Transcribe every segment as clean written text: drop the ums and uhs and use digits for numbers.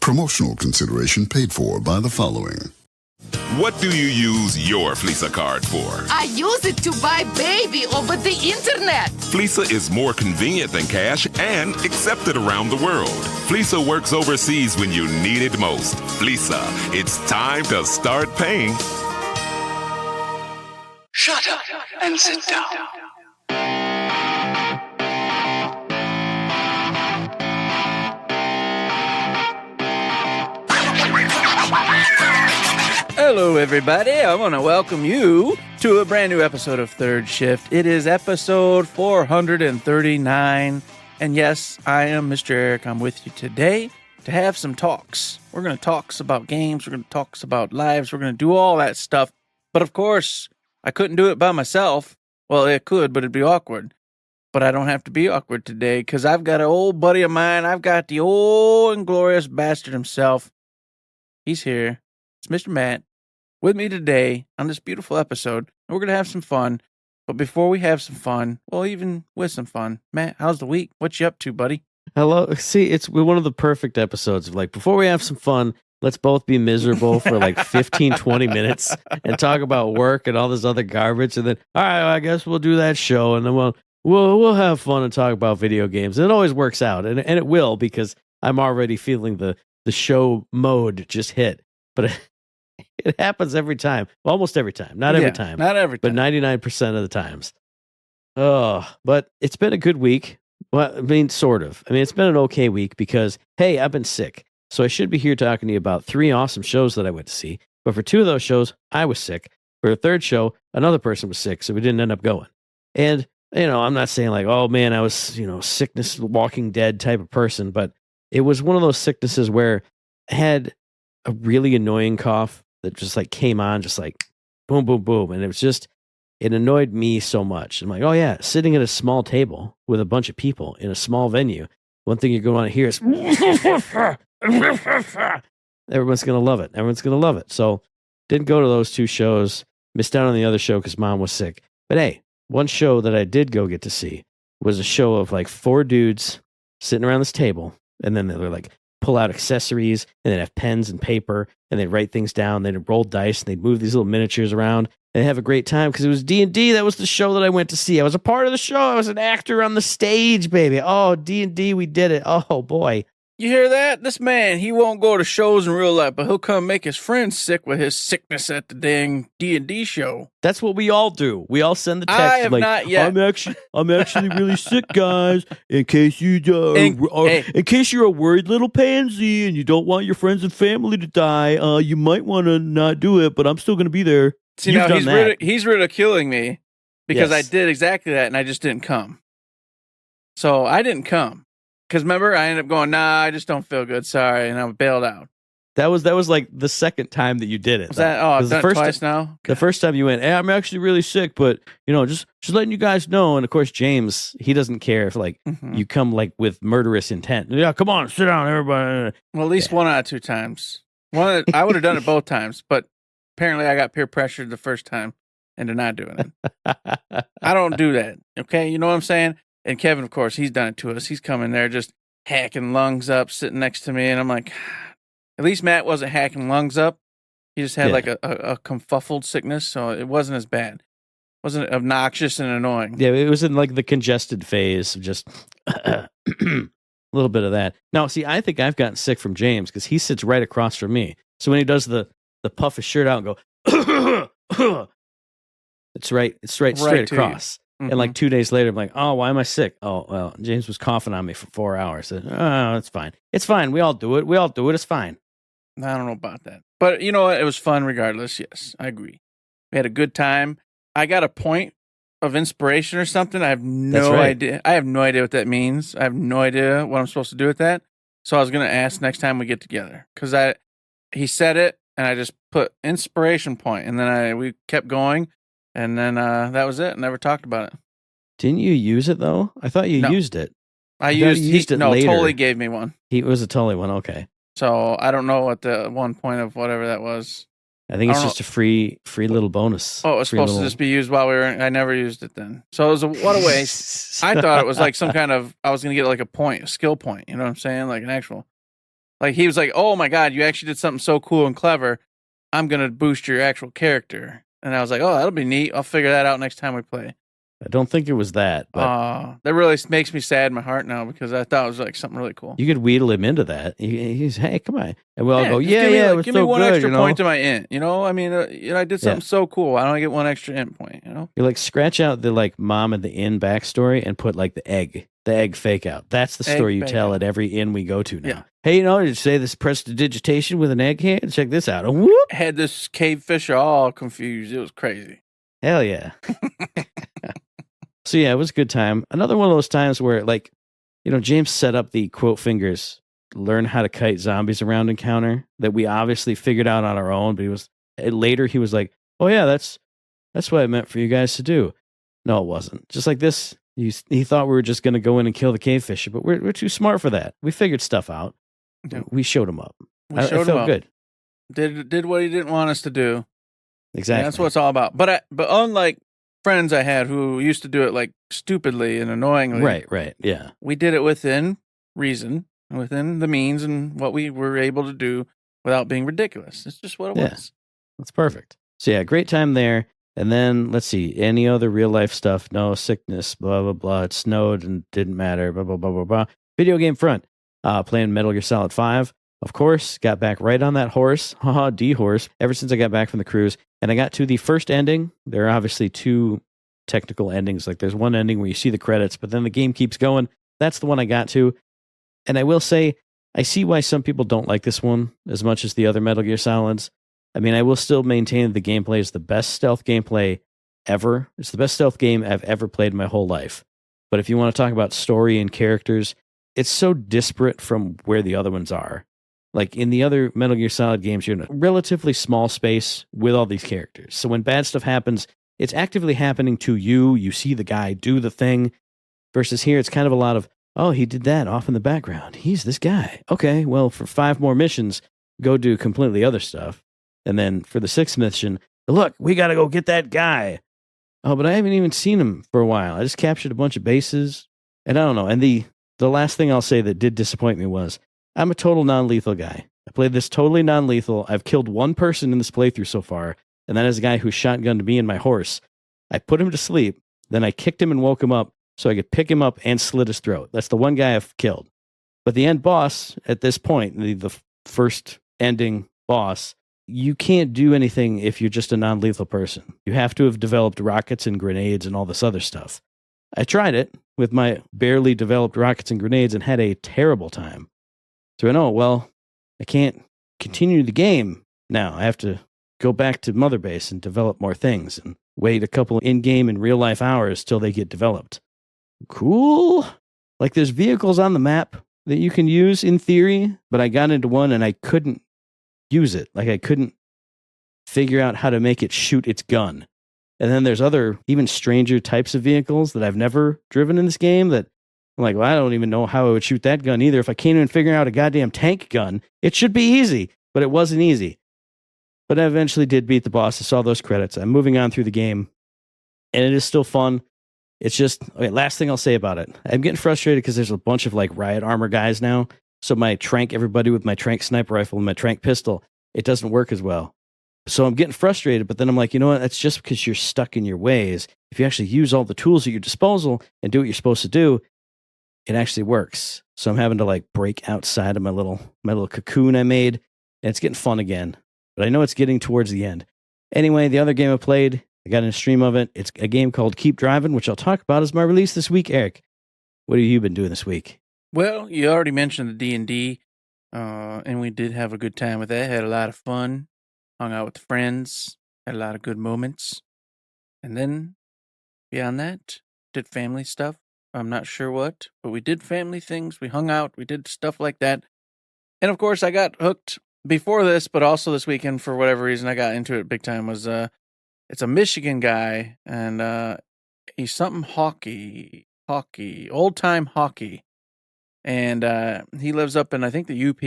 Promotional consideration paid for by the following. What do you use your Fleesa card for? I use it to buy baby over the internet. Fleesa is more convenient than cash and accepted around the world. Fleesa works overseas when you need it most. Fleesa, it's time to start paying. Shut up and sit down. Hello, everybody. I want to welcome you to a brand new episode of Third Shift. It is episode 439. And yes, I am Mr. Eric. I'm with you today to have some talks. We're going to talk about games. We're going to talk about lives. We're going to do all that stuff. But of course, I couldn't do it by myself. Well, it could, but it'd be awkward. But I don't have to be awkward today because I've got an old buddy of mine. I've got the old and glorious bastard himself. He's here. It's Mr. Matt with me today on this beautiful episode. We're going to have some fun. But before we have some fun, well, even with some fun, Matt, how's the week? What you up to, buddy? Hello. See, it's one of the perfect episodes of like, before we have some fun, let's both be miserable for like 15, 20 minutes and talk about work and all this other garbage. And then, all right, well, I guess we'll do that show. And then we'll have fun and talk about video games. And it always works out. And it will, because I'm already feeling the show mode just hit. But it happens every time. Almost every time. Not every time. Not every time. But 99% of the times. Oh, but it's been a good week. Well, I mean, sort of. I mean, it's been an okay week because, hey, I've been sick. So I should be here talking to you about 3 awesome shows that I went to see. But for 2 of those shows, I was sick. For a 3rd show, another person was sick, so we didn't end up going. And, I'm not saying like, oh man, I was, sickness, Walking Dead type of person, but it was one of those sicknesses where I had a really annoying cough that just like came on, just like boom, boom, boom. And it annoyed me so much. I'm like, oh yeah, sitting at a small table with a bunch of people in a small venue, one thing you're going to want to hear is everyone's going to love it. Everyone's going to love it. So didn't go to those 2 shows, missed out on the other show because mom was sick. But hey, one show that I did go get to see was a show of like 4 dudes sitting around this table. And then they were like, pull out accessories, and they'd have pens and paper, and they'd write things down. They'd roll dice, and they'd move these little miniatures around. And they'd have a great time because it was D&D. That was the show that I went to see. I was a part of the show. I was an actor on the stage, baby. Oh, D&D, we did it. Oh, boy. You hear that? This man, he won't go to shows in real life, but he'll come make his friends sick with his sickness at the dang D&D show. That's what we all do. We all send the text. I have like, not yet. I'm actually really sick, guys. In case in case you're a worried little pansy and you don't want your friends and family to die, you might want to not do it. But I'm still going to be there. See, now he's ridiculing me because I did exactly that, and I just didn't come. So I didn't come. Because remember, I ended up going, nah, I just don't feel good. Sorry. And I bailed out. That was like the second time that you did it. I've done it twice now? The first time you went, hey, I'm actually really sick, but, just letting you guys know. And of course, James, he doesn't care if you come like with murderous intent. Yeah, come on, sit down, everybody. Well, at least 1 out of 2 times. I would have done it both times, but apparently I got peer pressured the first time into not doing it. I don't do that. Okay. You know what I'm saying? And Kevin, of course, he's done it to us. He's coming there just hacking lungs up, sitting next to me. And I'm like, at least Matt wasn't hacking lungs up. He just had like a confuffled sickness. So it wasn't as bad. It wasn't obnoxious and annoying. Yeah, it was in like the congested phase of just a little bit of that. Now, see, I think I've gotten sick from James because he sits right across from me. So when he does the puff his shirt out and go, it's straight across. Mm-hmm. And like 2 days later, I'm like, oh, why am I sick? Oh, well, James was coughing on me for 4 hours. Oh, it's fine. It's fine. We all do it. It's fine. I don't know about that. But you know what? It was fun regardless. Yes, I agree. We had a good time. I got a point of inspiration or something. I have no idea. I have no idea what that means. I have no idea what I'm supposed to do with that. So I was going to ask next time we get together. Because he said it, and I just put inspiration point. And then we kept going. And then that was it. Never talked about it. Didn't you use it though? I thought you used it. I used it. No, later. Totally gave me one. It was a totally one. Okay. So I don't know what the 1 point of whatever that was. I think it's just a free little bonus. Oh, it was supposed to just be used while we were. I never used it then. So it was what a waste. I thought it was like some kind of. I was going to get like a skill point. You know what I'm saying? Like an actual. Like he was like, "Oh my god, you actually did something so cool and clever. I'm gonna boost your actual character." And I was like, "Oh, that'll be neat. I'll figure that out next time we play." I don't think it was that, but That really makes me sad in my heart now because I thought it was like something really cool. you could wheedle him into that. He's, hey, come on. And we all go, just yeah, it was give so me one good, extra you know? point to my int. You know, I mean, I did something so cool. Why don't I get one extra int point? You know, You like scratch out the like mom and the inn backstory and put like the egg fake out. That's the story you tell at every inn we go to now. Yeah. Hey, you know, did you say this prestidigitation with an egg here? Check this out. And whoop. had this cave fisher all confused. It was crazy. Hell yeah. So yeah, it was a good time. Another one of those times where like, you know, James set up the quote fingers, learn how to kite zombies around encounter that we obviously figured out on our own, but later he was like, oh yeah, that's what I meant for you guys to do. No, it wasn't. Just like this, he thought we were just going to go in and kill the cave fisher, but we're too smart for that. We figured stuff out. Yeah. We showed him up. We showed it him felt up. good. Did what he didn't want us to do. Exactly. And that's what it's all about. But unlike friends I had who used to do it like stupidly and annoyingly, Right. Yeah. we did it within reason, within the means, and what we were able to do without being ridiculous. It's just what it was. That's perfect. So yeah, great time there. And then let's see, any other real life stuff? No sickness, blah, blah, blah. It snowed and didn't matter, blah, blah, blah, blah, blah. Video game front, playing Metal Gear Solid 5. Of course, got back right on that horse, D-horse, ever since I got back from the cruise. And I got to the first ending. There are obviously two technical endings. Like there's one ending where you see the credits, but then the game keeps going. That's the one I got to. And I will say, I see why some people don't like this one as much as the other Metal Gear Solids. I mean, I will still maintain that the gameplay is the best stealth gameplay ever. It's the best stealth game I've ever played in my whole life. But if you want to talk about story and characters, it's so disparate from where the other ones are. Like in the other Metal Gear Solid games, you're in a relatively small space with all these characters. So when bad stuff happens, it's actively happening to you. You see the guy do the thing. Versus here, it's kind of a lot of, oh, he did that off in the background. He's this guy. Okay, well, for 5 more missions, go do completely other stuff. And then for the 6th mission, look, we got to go get that guy. Oh, but I haven't even seen him for a while. I just captured a bunch of bases. And I don't know. And the last thing I'll say that did disappoint me was, I'm a total non-lethal guy. I played this totally non-lethal. I've killed one person in this playthrough so far, and that is a guy who shotgunned me and my horse. I put him to sleep, then I kicked him and woke him up so I could pick him up and slit his throat. That's the one guy I've killed. But the end boss, at this point, the first ending boss, you can't do anything if you're just a non-lethal person. You have to have developed rockets and grenades and all this other stuff. I tried it with my barely developed rockets and grenades and had a terrible time. So I know, well, I can't continue the game now. I have to go back to Mother Base and develop more things and wait a couple in-game and real-life hours till they get developed. Cool. Like there's vehicles on the map that you can use in theory, but I got into one and I couldn't use it. Like I couldn't figure out how to make it shoot its gun. And then there's other, even stranger types of vehicles that I've never driven in this game that I'm like, well, I don't even know how I would shoot that gun either. If I can't even figure out a goddamn tank gun, it should be easy, but it wasn't easy. But I eventually did beat the boss. I saw those credits. I'm moving on through the game, and it is still fun. It's just, okay, last thing I'll say about it. I'm getting frustrated because there's a bunch of like riot armor guys now. So my trank everybody with my trank sniper rifle and my trank pistol, it doesn't work as well. So I'm getting frustrated, but then I'm like, you know what? That's just because you're stuck in your ways. If you actually use all the tools at your disposal and do what you're supposed to do, it actually works. So I'm having to like break outside of my little cocoon I made, and it's getting fun again. But I know it's getting towards the end. Anyway, the other game I played, I got in a stream of it. It's a game called Keep Driving, which I'll talk about as my release this week. Eric, what have you been doing this week? Well, you already mentioned the D&D, and we did have a good time with that. Had a lot of fun, hung out with friends, had a lot of good moments. And then beyond that, did family stuff. I'm not sure what, but we did family things. We hung out. We did stuff like that. And of course, I got hooked before this, but also this weekend for whatever reason. I got into it big time. Was it's a Michigan guy, and he's something hockey, old time hockey, and he lives up in I think the UP,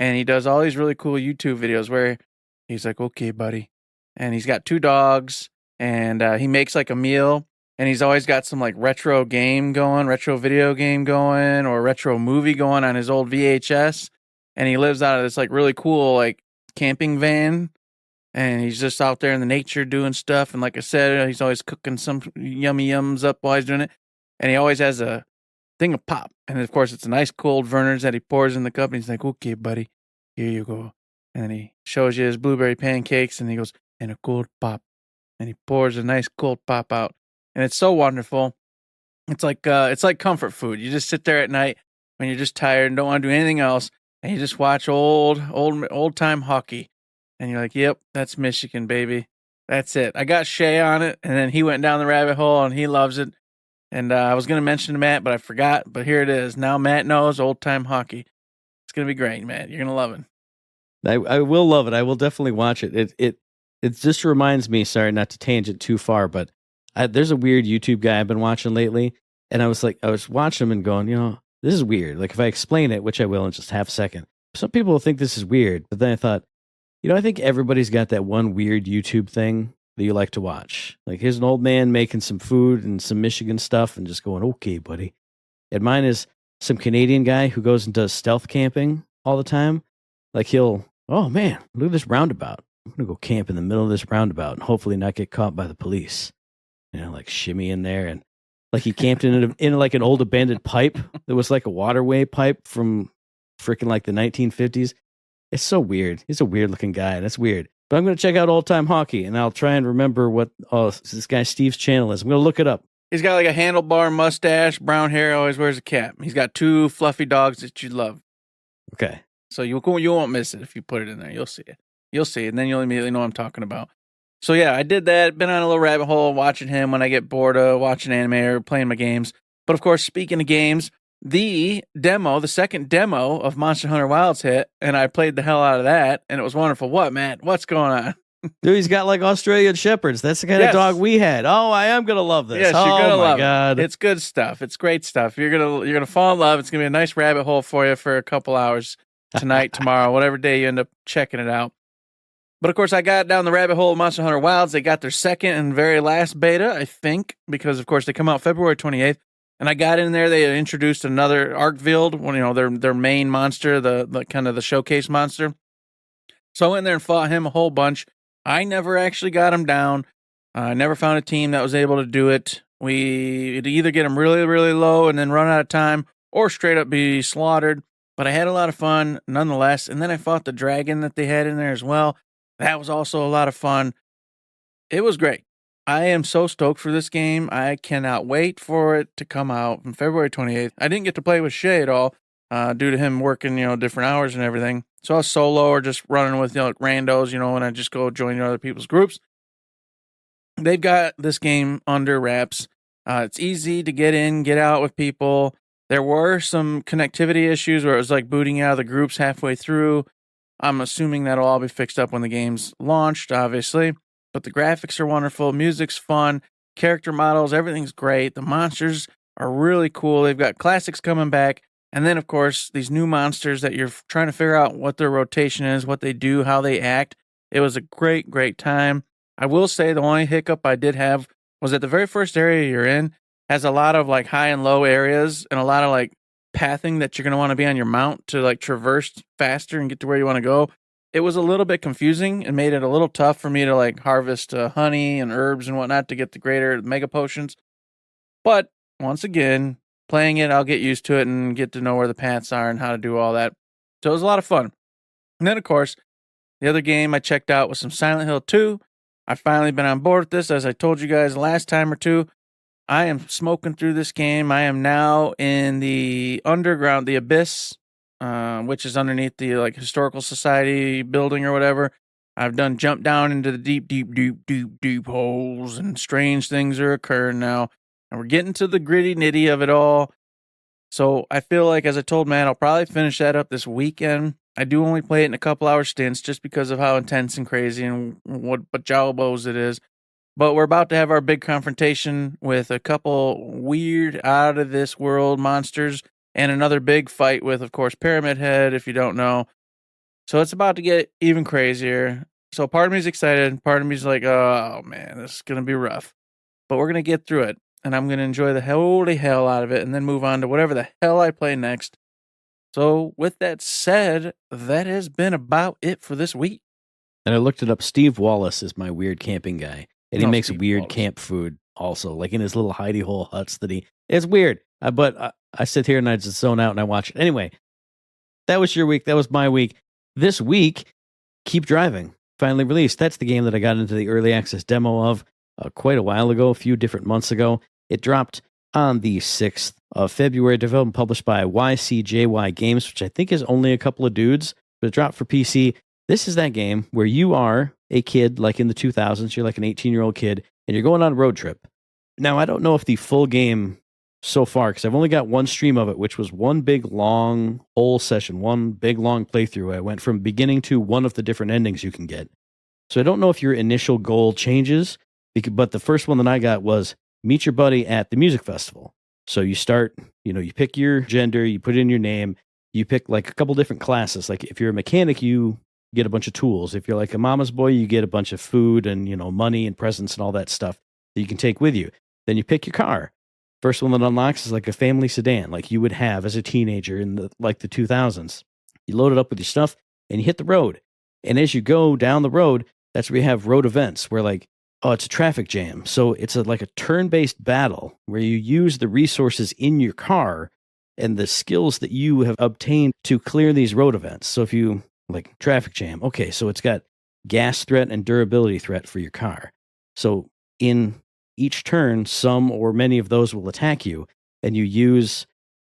and he does all these really cool YouTube videos where he's like, "Okay, buddy," and he's got 2 dogs, and he makes like a meal. And he's always got some like retro video game going, or retro movie going on his old VHS. and he lives out of this like really cool like camping van, and he's just out there in the nature doing stuff. And like I said, he's always cooking some yummy yums up while he's doing it, and he always has a thing of pop, and of course it's a nice cold Verner's that he pours in the cup, and he's like, "Okay, buddy, here you go." And then he shows you his blueberry pancakes, and he goes, "And a cold pop," and he pours a nice cold pop out, and it's so wonderful. It's like comfort food. You just sit there at night when you're just tired and don't want to do anything else, and you just watch old time hockey, and you're like, "Yep, that's Michigan, baby. That's it." I got Shay on it, and then he went down the rabbit hole, and he loves it. And I was going to mention to Matt, but I forgot. But here it is. Now Matt knows old time hockey. It's going to be great, Matt. You're going to love it. I will love it. I will definitely watch it. It just reminds me. Sorry, not to tangent too far, but there's a weird YouTube guy I've been watching lately, and I was watching him and going, this is weird. Like if I explain it, which I will in just half a second, some people will think this is weird, but then I thought, I think everybody's got that one weird YouTube thing that you like to watch. Like here's an old man making some food and some Michigan stuff and just going, "Okay, buddy." And mine is some Canadian guy who goes and does stealth camping all the time. Like oh man, look at this roundabout. I'm going to go camp in the middle of this roundabout and hopefully not get caught by the police. Like shimmy in there. And like he camped in like an old abandoned pipe that was like a waterway pipe from freaking like the 1950s. It's so weird. He's a weird looking guy. That's weird. But I'm going to check out Old Time Hockey, and I'll try and remember what this guy Steve's channel is. I'm going to look it up. He's got like a handlebar mustache, brown hair, always wears a cap. He's got 2 fluffy dogs that you love. Okay. So you won't miss it if you put it in there. You'll see it. You'll see it, and then you'll immediately know what I'm talking about. So yeah, I did that. Been on a little rabbit hole watching him when I get bored of watching anime or playing my games. But of course, speaking of games, the second demo of Monster Hunter Wilds hit, and I played the hell out of that, and it was wonderful. What, Matt? What's going on? Dude, he's got like Australian Shepherds. That's the kind of dog we had. Oh, I am gonna love this. Yes, you're gonna love God. it. It's good stuff. It's great stuff. You're gonna fall in love. It's gonna be a nice rabbit hole for you for a couple hours tonight, tomorrow, whatever day you end up checking it out. But of course, I got down the rabbit hole of Monster Hunter Wilds. They got their second and very last beta, I think, because of course they come out February 28th. And I got in there. They had introduced another Arkvild, their main monster, the kind of the showcase monster. So I went in there and fought him a whole bunch. I never actually got him down. I never found a team that was able to do it. We'd either get him really, really low and then run out of time, or straight up be slaughtered. But I had a lot of fun nonetheless. And then I fought the dragon that they had in there as well. That was also a lot of fun. It was great. I am so stoked for this game. I cannot wait for it to come out on February 28th. I didn't get to play with Shay at all due to him working, different hours and everything. So I was solo or just running with, randos, and I just go join other people's groups. They've got this game under wraps. It's easy to get in, get out with people. There were some connectivity issues where it was like booting out of the groups halfway through. I'm assuming that'll all be fixed up when the game's launched, obviously. But the graphics are wonderful. Music's fun. Character models, everything's great. The monsters are really cool. They've got classics coming back. And then, of course, these new monsters that you're trying to figure out what their rotation is, what they do, how they act. It was a great, great time. I will say the only hiccup I did have was that the very first area you're in has a lot of like high and low areas and a lot of like pathing that you're going to want to be on your mount to like traverse faster and get to where you want to go. It was a little bit confusing and made it a little tough for me to like harvest honey and herbs and whatnot to get the greater mega potions. But once again, playing it, I'll get used to it and get to know where the paths are and how to do all that. So it was a lot of fun. And then, of course, the other game I checked out was some Silent Hill 2. I've finally been on board with this, as I told you guys last time or two. I am smoking through this game. I am now in the underground, the Abyss, which is underneath the like historical society building or whatever. I've done jump down into the deep holes, and strange things are occurring now. And we're getting to the gritty nitty of it all. So I feel like, as I told Matt, I'll probably finish that up this weekend. I do only play it in a couple hour stints just because of how intense and crazy and what jawbos it is. But we're about to have our big confrontation with a couple weird, out of this world monsters and another big fight with, of course, Pyramid Head, if you don't know. So it's about to get even crazier. So part of me is excited. Part of me is like, oh man, this is going to be rough. But we're going to get through it. And I'm going to enjoy the holy hell out of it and then move on to whatever the hell I play next. So, with that said, that has been about it for this week. And I looked it up. Steve Wallace is my weird camping guy. And he makes Steve weird Wallace. camp food also, like in his little hidey hole huts it's weird. But I sit here and I just zone out and I watch it. Anyway, that was your week. That was my week. This week, Keep Driving, finally released. That's the game that I got into the early access demo of quite a while ago, a few different months ago. It dropped on the 6th of February, developed and published by YCJY Games, which I think is only a couple of dudes, but it dropped for PC. This is that game where you are a kid, like in the 2000s, you're like an 18-year-old kid, and you're going on a road trip. Now, I don't know if the full game so far, because I've only got one stream of it, which was one big long whole session, one big long playthrough. I went from beginning to one of the different endings you can get. So I don't know if your initial goal changes, but the first one that I got was meet your buddy at the music festival. So you start, you pick your gender, you put in your name, you pick like a couple different classes. Like if you're a mechanic, you get a bunch of tools. If you're like a mama's boy, you get a bunch of food and, money and presents and all that stuff that you can take with you. Then you pick your car. First one that unlocks is like a family sedan, like you would have as a teenager in the 2000s. You load it up with your stuff and you hit the road. And as you go down the road, that's where you have road events where it's a traffic jam. So it's like a turn-based battle where you use the resources in your car and the skills that you have obtained to clear these road events. So if you like traffic jam, okay, so it's got gas threat and durability threat for your car. So in each turn, some or many of those will attack you, and you use,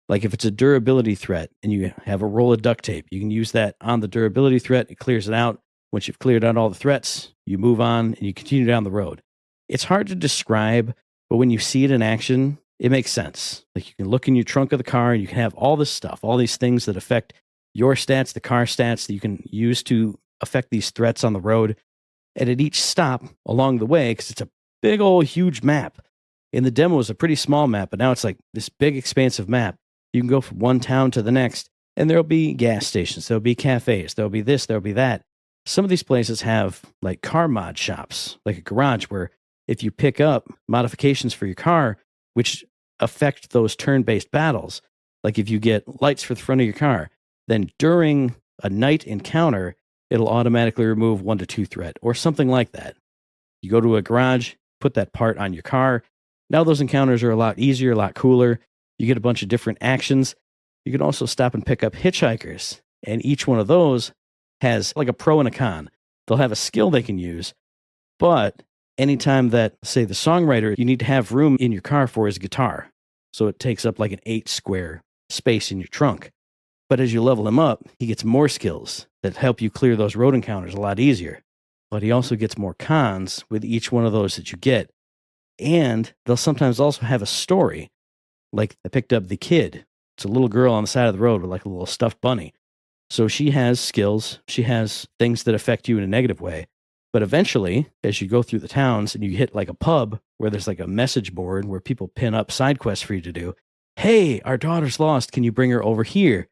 like if it's a durability threat and you have a roll of duct tape, you can use that on the durability threat. It clears it out. Once you've cleared out all the threats, you move on and you continue down the road. It's hard to describe, but when you see it in action, it makes sense. Like you can look in your trunk of the car and you can have all this stuff, all these things that affect your stats, the car stats that you can use to affect these threats on the road. And at each stop along the way, because it's a big old huge map. In the demo, it was a pretty small map, but now it's like this big expansive map. You can go from one town to the next, and there'll be gas stations, there'll be cafes, there'll be this, there'll be that. Some of these places have like car mod shops, like a garage where if you pick up modifications for your car, which affect those turn-based battles, like if you get lights for the front of your car, then during a night encounter, it'll automatically remove 1 to 2 threat or something like that. You go to a garage, put that part on your car. Now those encounters are a lot easier, a lot cooler. You get a bunch of different actions. You can also stop and pick up hitchhikers. And each one of those has like a pro and a con. They'll have a skill they can use. But anytime that, say, the songwriter you need to have room in your car for his guitar. So it takes up like an 8 square space in your trunk. But as you level him up, he gets more skills that help you clear those road encounters a lot easier. But he also gets more cons with each one of those that you get. And they'll sometimes also have a story. Like I picked up the kid. It's a little girl on the side of the road with like a little stuffed bunny. So she has skills. She has things that affect you in a negative way. But eventually, as you go through the towns and you hit like a pub where there's like a message board where people pin up side quests for you to do. Hey, our daughter's lost. Can you bring her over here?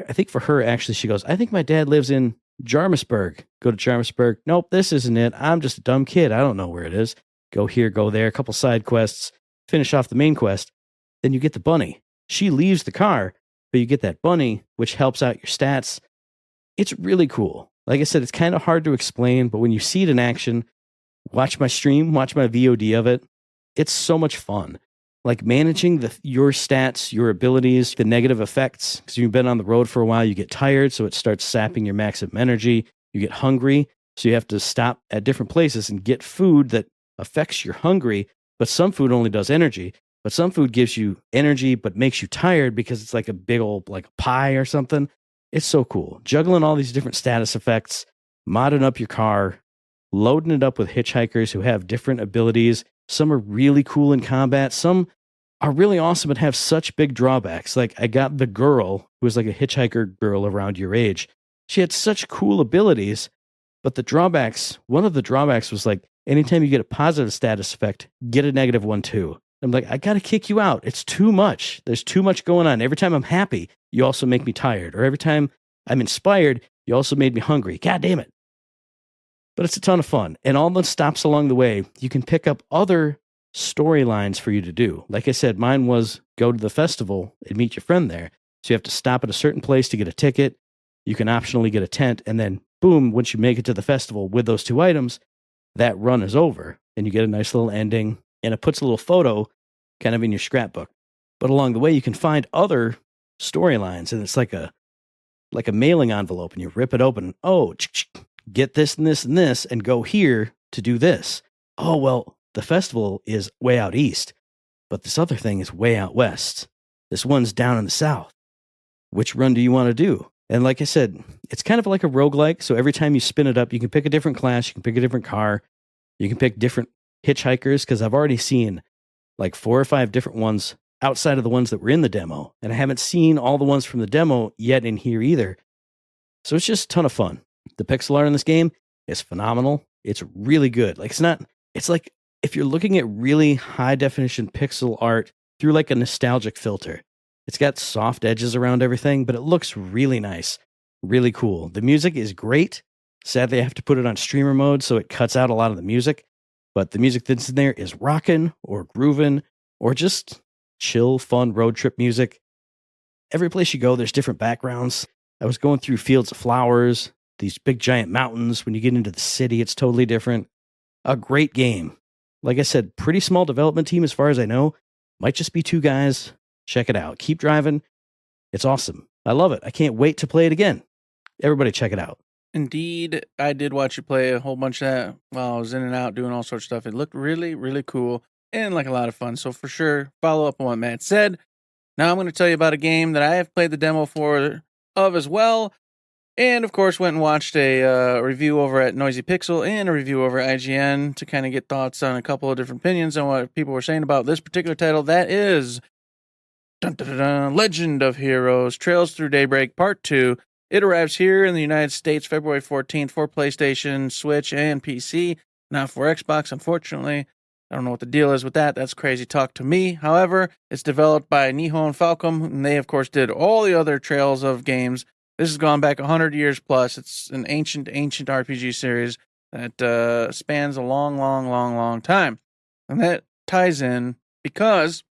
I think for her, actually, she goes, I think my dad lives in Jarmusburg. Go to Jarmusburg. Nope, this isn't it. I'm just a dumb kid. I don't know where it is. Go here, go there, a couple side quests, finish off the main quest. Then you get the bunny. She leaves the car, but you get that bunny, which helps out your stats. It's really cool. Like I said, it's kind of hard to explain, but when you see it in action, watch my stream, watch my VOD of it. It's so much fun. Like managing your stats, your abilities, the negative effects. Because you've been on the road for a while, you get tired, so it starts sapping your maximum energy. You get hungry, so you have to stop at different places and get food that affects your hungry. But some food only does energy. But some food gives you energy but makes you tired because it's like a big old like pie or something. It's so cool. Juggling all these different status effects, modding up your car, loading it up with hitchhikers who have different abilities. Some are really cool in combat. Some are really awesome and have such big drawbacks. Like I got the girl who was like a hitchhiker girl around your age. She had such cool abilities, but one of the drawbacks was like anytime you get a positive status effect, get a negative one too. I'm like, I got to kick you out. It's too much. There's too much going on. Every time I'm happy, you also make me tired. Or every time I'm inspired, you also made me hungry. God damn it. But it's a ton of fun. And all the stops along the way, you can pick up other storylines for you to do. Like I said, mine was go to the festival and meet your friend there. So you have to stop at a certain place to get a ticket. You can optionally get a tent, and then boom, once you make it to the festival with those 2 items, that run is over, and you get a nice little ending, and it puts a little photo kind of in your scrapbook. But along the way, you can find other storylines, and it's like a mailing envelope, and you rip it open. Oh, get this and this and this, and go here to do this. Oh, well, the festival is way out east, but this other thing is way out west. This one's down in the south. Which run do you want to do? And like I said, it's kind of like a roguelike. So every time you spin it up, you can pick a different class, you can pick a different car, you can pick different hitchhikers, because I've already seen like 4 or 5 different ones outside of the ones that were in the demo. And I haven't seen all the ones from the demo yet in here either. So it's just a ton of fun. The pixel art in this game is phenomenal. It's really good. Like it's like if you're looking at really high definition pixel art through like a nostalgic filter. It's got soft edges around everything, but it looks really nice, really cool. The music is great. Sadly, I have to put it on streamer mode, so it cuts out a lot of the music. But the music that's in there is rockin' or groovin' or just chill, fun road trip music. Every place you go, there's different backgrounds. I was going through fields of flowers, these big giant mountains. When you get into the city, it's totally different. A great game. Like I said, pretty small development team as far as I know. Might just be 2 guys. Check it out. Keep driving. It's awesome. I love it. I can't wait to play it again. Everybody check it out. Indeed, I did watch you play a whole bunch of that while I was in and out doing all sorts of stuff. It looked really, really cool and like a lot of fun. So for sure, follow up on what Matt said. Now I'm going to tell you about a game that I have played the demo of as well. And of course, went and watched a review over at Noisy Pixel and a review over at IGN to kind of get thoughts on a couple of different opinions on what people were saying about this particular title. That is Legend of Heroes Trails Through Daybreak Part 2. It arrives here in the United States February 14th for PlayStation, Switch, and PC. Not for Xbox, unfortunately. I don't know what the deal is with that. That's crazy talk to me. However, it's developed by Nihon Falcom, and they, of course, did all the other Trails of games. This has gone back 100 years plus. It's an ancient RPG series that spans a long time. And that ties in because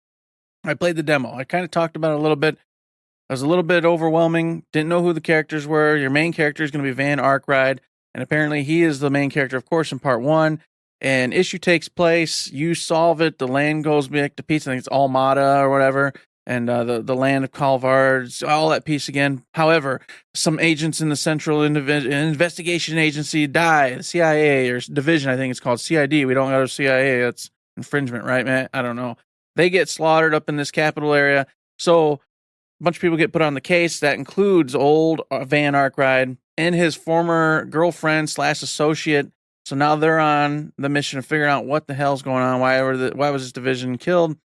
I played the demo. I kind of talked about it a little bit. It was a little bit overwhelming. Didn't know who the characters were. Your main character is going to be Van Arkwright, and apparently he is the main character, of course, in part 1. An issue takes place. You solve it. The land goes back to peace. I think it's Almada or whatever, and the land of Calvards, all at peace again. However, some agents in the Central Investigation Agency die. The CIA or division, I think it's called CID. We don't go to CIA. That's infringement, right, Matt? I don't know. They get slaughtered up in this capital area. So a bunch of people get put on the case. That includes old Van Arkwright and his former girlfriend / associate. So now they're on the mission of figuring out what the hell's going on. Why was this division killed?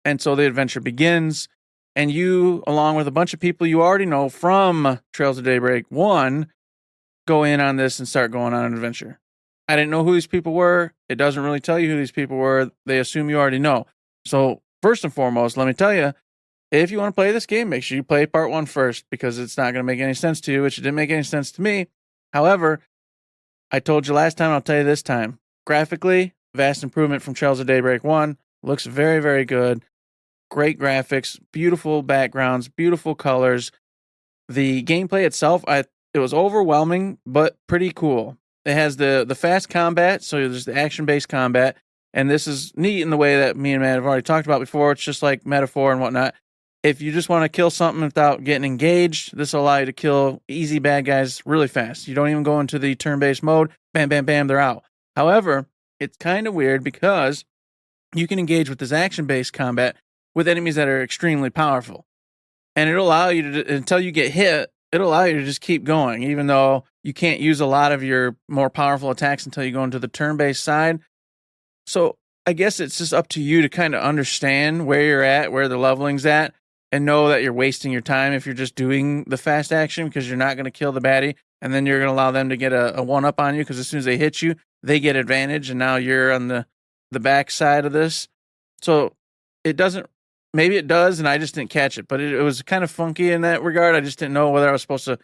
And so the adventure begins. And you, along with a bunch of people you already know from Trails of Daybreak 1, go in on this and start going on an adventure. I didn't know who these people were. It doesn't really tell you who these people were. They assume you already know. So first and foremost, let me tell you, if you want to play this game, make sure you play part 1 first, because it's not going to make any sense to you, which it didn't make any sense to me. However, I told you last time, I'll tell you this time. Graphically, vast improvement from Trails of Daybreak 1. Looks very, very good. Great graphics, beautiful backgrounds, beautiful colors. The gameplay itself, it was overwhelming, but pretty cool. It has the fast combat, so there's the action-based combat. And this is neat in the way that me and Matt have already talked about before. It's just like metaphor and whatnot. If you just want to kill something without getting engaged, this will allow you to kill easy bad guys really fast. You don't even go into the turn-based mode. Bam, bam, bam, they're out. However, it's kind of weird because you can engage with this action-based combat with enemies that are extremely powerful. And it'll allow you to, until you get hit, it'll allow you to just keep going, even though you can't use a lot of your more powerful attacks until you go into the turn-based side. So I guess it's just up to you to kind of understand where you're at, where the leveling's at, and know that you're wasting your time if you're just doing the fast action, because you're not going to kill the baddie, and then you're going to allow them to get a one-up on you, because as soon as they hit you, they get advantage, and now you're on the back side of this. So it doesn't, maybe it does, and I just didn't catch it, but it was kind of funky in that regard. I just didn't know whether I was supposed to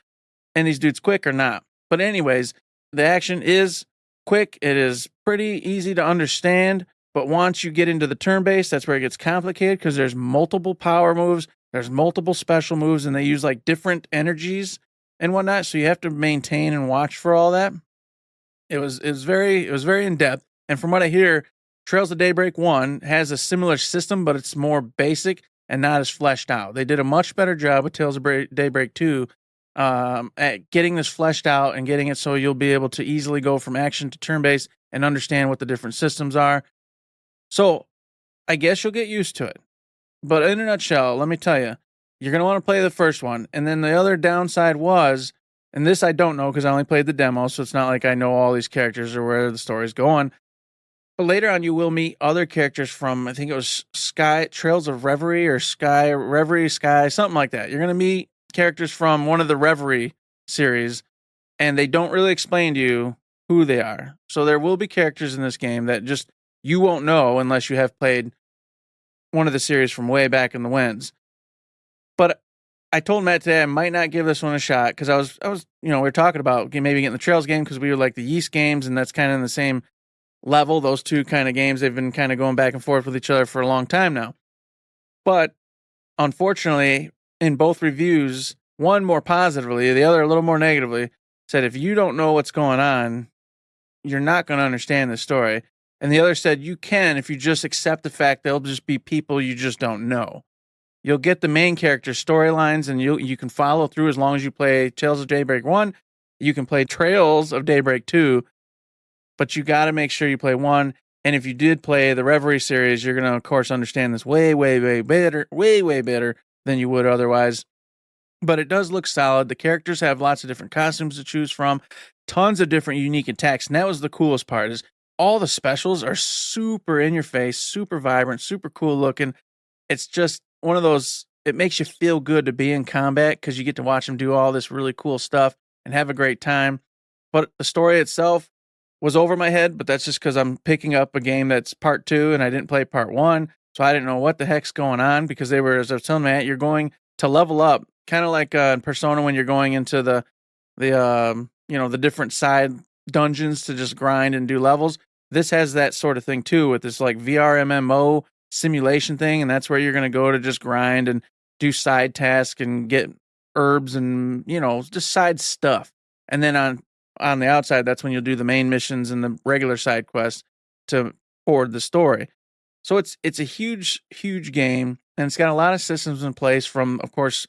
end these dudes quick or not. But anyways, the action is quick. It is pretty easy to understand, but once you get into the turn base, that's where it gets complicated, because there's multiple power moves There's multiple special moves, and they use like different energies and whatnot. So you have to maintain and watch for all that. It was very in depth. And from what I hear, Trails of Daybreak 1 has a similar system, but it's more basic and not as fleshed out. They did a much better job with Tales of Daybreak 2 at getting this fleshed out and getting it so you'll be able to easily go from action to turn-based and understand what the different systems are. So I guess you'll get used to it. But in a nutshell, let me tell you, you're going to want to play the first one. And then the other downside was, and this I don't know because I only played the demo, so it's not like I know all these characters or where the story's going. But later on, you will meet other characters from, I think it was Trails of Reverie or Reverie Sky, something like that. You're going to meet characters from one of the Reverie series, and they don't really explain to you who they are. So there will be characters in this game that just you won't know unless you have played one of the series from way back in the winds. But I told Matt today I might not give this one a shot because I was, we were talking about maybe getting the Trails game because we were like the Yeast games, and that's kind of in the same level. Those two kind of games, they've been kind of going back and forth with each other for a long time now. But unfortunately, in both reviews, one more positively, the other a little more negatively, said if you don't know what's going on, you're not going to understand the story. And the other said you can if you just accept the fact they'll just be people you just don't know. You'll get the main character storylines, and you can follow through as long as you play Tales of Daybreak 1. You can play Trails of Daybreak 2, but you got to make sure you play 1. And if you did play the Reverie series, you're going to, of course, understand this way better than you would otherwise. But it does look solid. The characters have lots of different costumes to choose from, tons of different unique attacks. And that was the coolest part, is all the specials are super in your face, super vibrant, super cool looking. It's just one of those, it makes you feel good to be in combat because you get to watch them do all this really cool stuff and have a great time. But the story itself was over my head, but that's just because I'm picking up a game that's part 2 and I didn't play part 1. So I didn't know what the heck's going on because they were, as I was telling Matt, you're going to level up, kind of like in Persona when you're going into the different side dungeons to just grind and do levels. This has that sort of thing too, with this like VR MMO simulation thing, and that's where you're going to go to just grind and do side tasks and get herbs and just side stuff. And then on the outside, that's when you'll do the main missions and the regular side quests to forward the story. So it's a huge game, and it's got a lot of systems in place from, of course,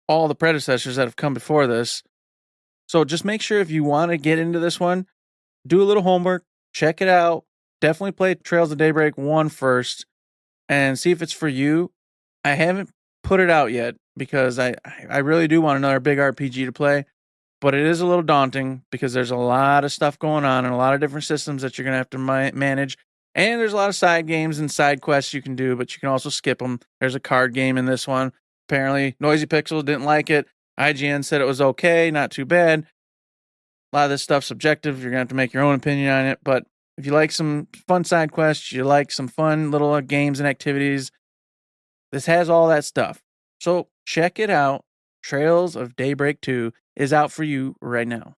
all the predecessors that have come before this. So just make sure if you want to get into this one, do a little homework, check it out. Definitely play Trails of Daybreak 1 first and see if it's for you. I haven't put it out yet because I really do want another big RPG to play, but it is a little daunting because there's a lot of stuff going on and a lot of different systems that you're going to have to manage. And there's a lot of side games and side quests you can do, but you can also skip them. There's a card game in this one. Apparently, Noisy Pixels didn't like it. IGN said it was okay, not too bad. A lot of this stuff's subjective. You're going to have to make your own opinion on it. But if you like some fun side quests, you like some fun little games and activities, this has all that stuff. So check it out. Trails of Daybreak 2 is out for you right now.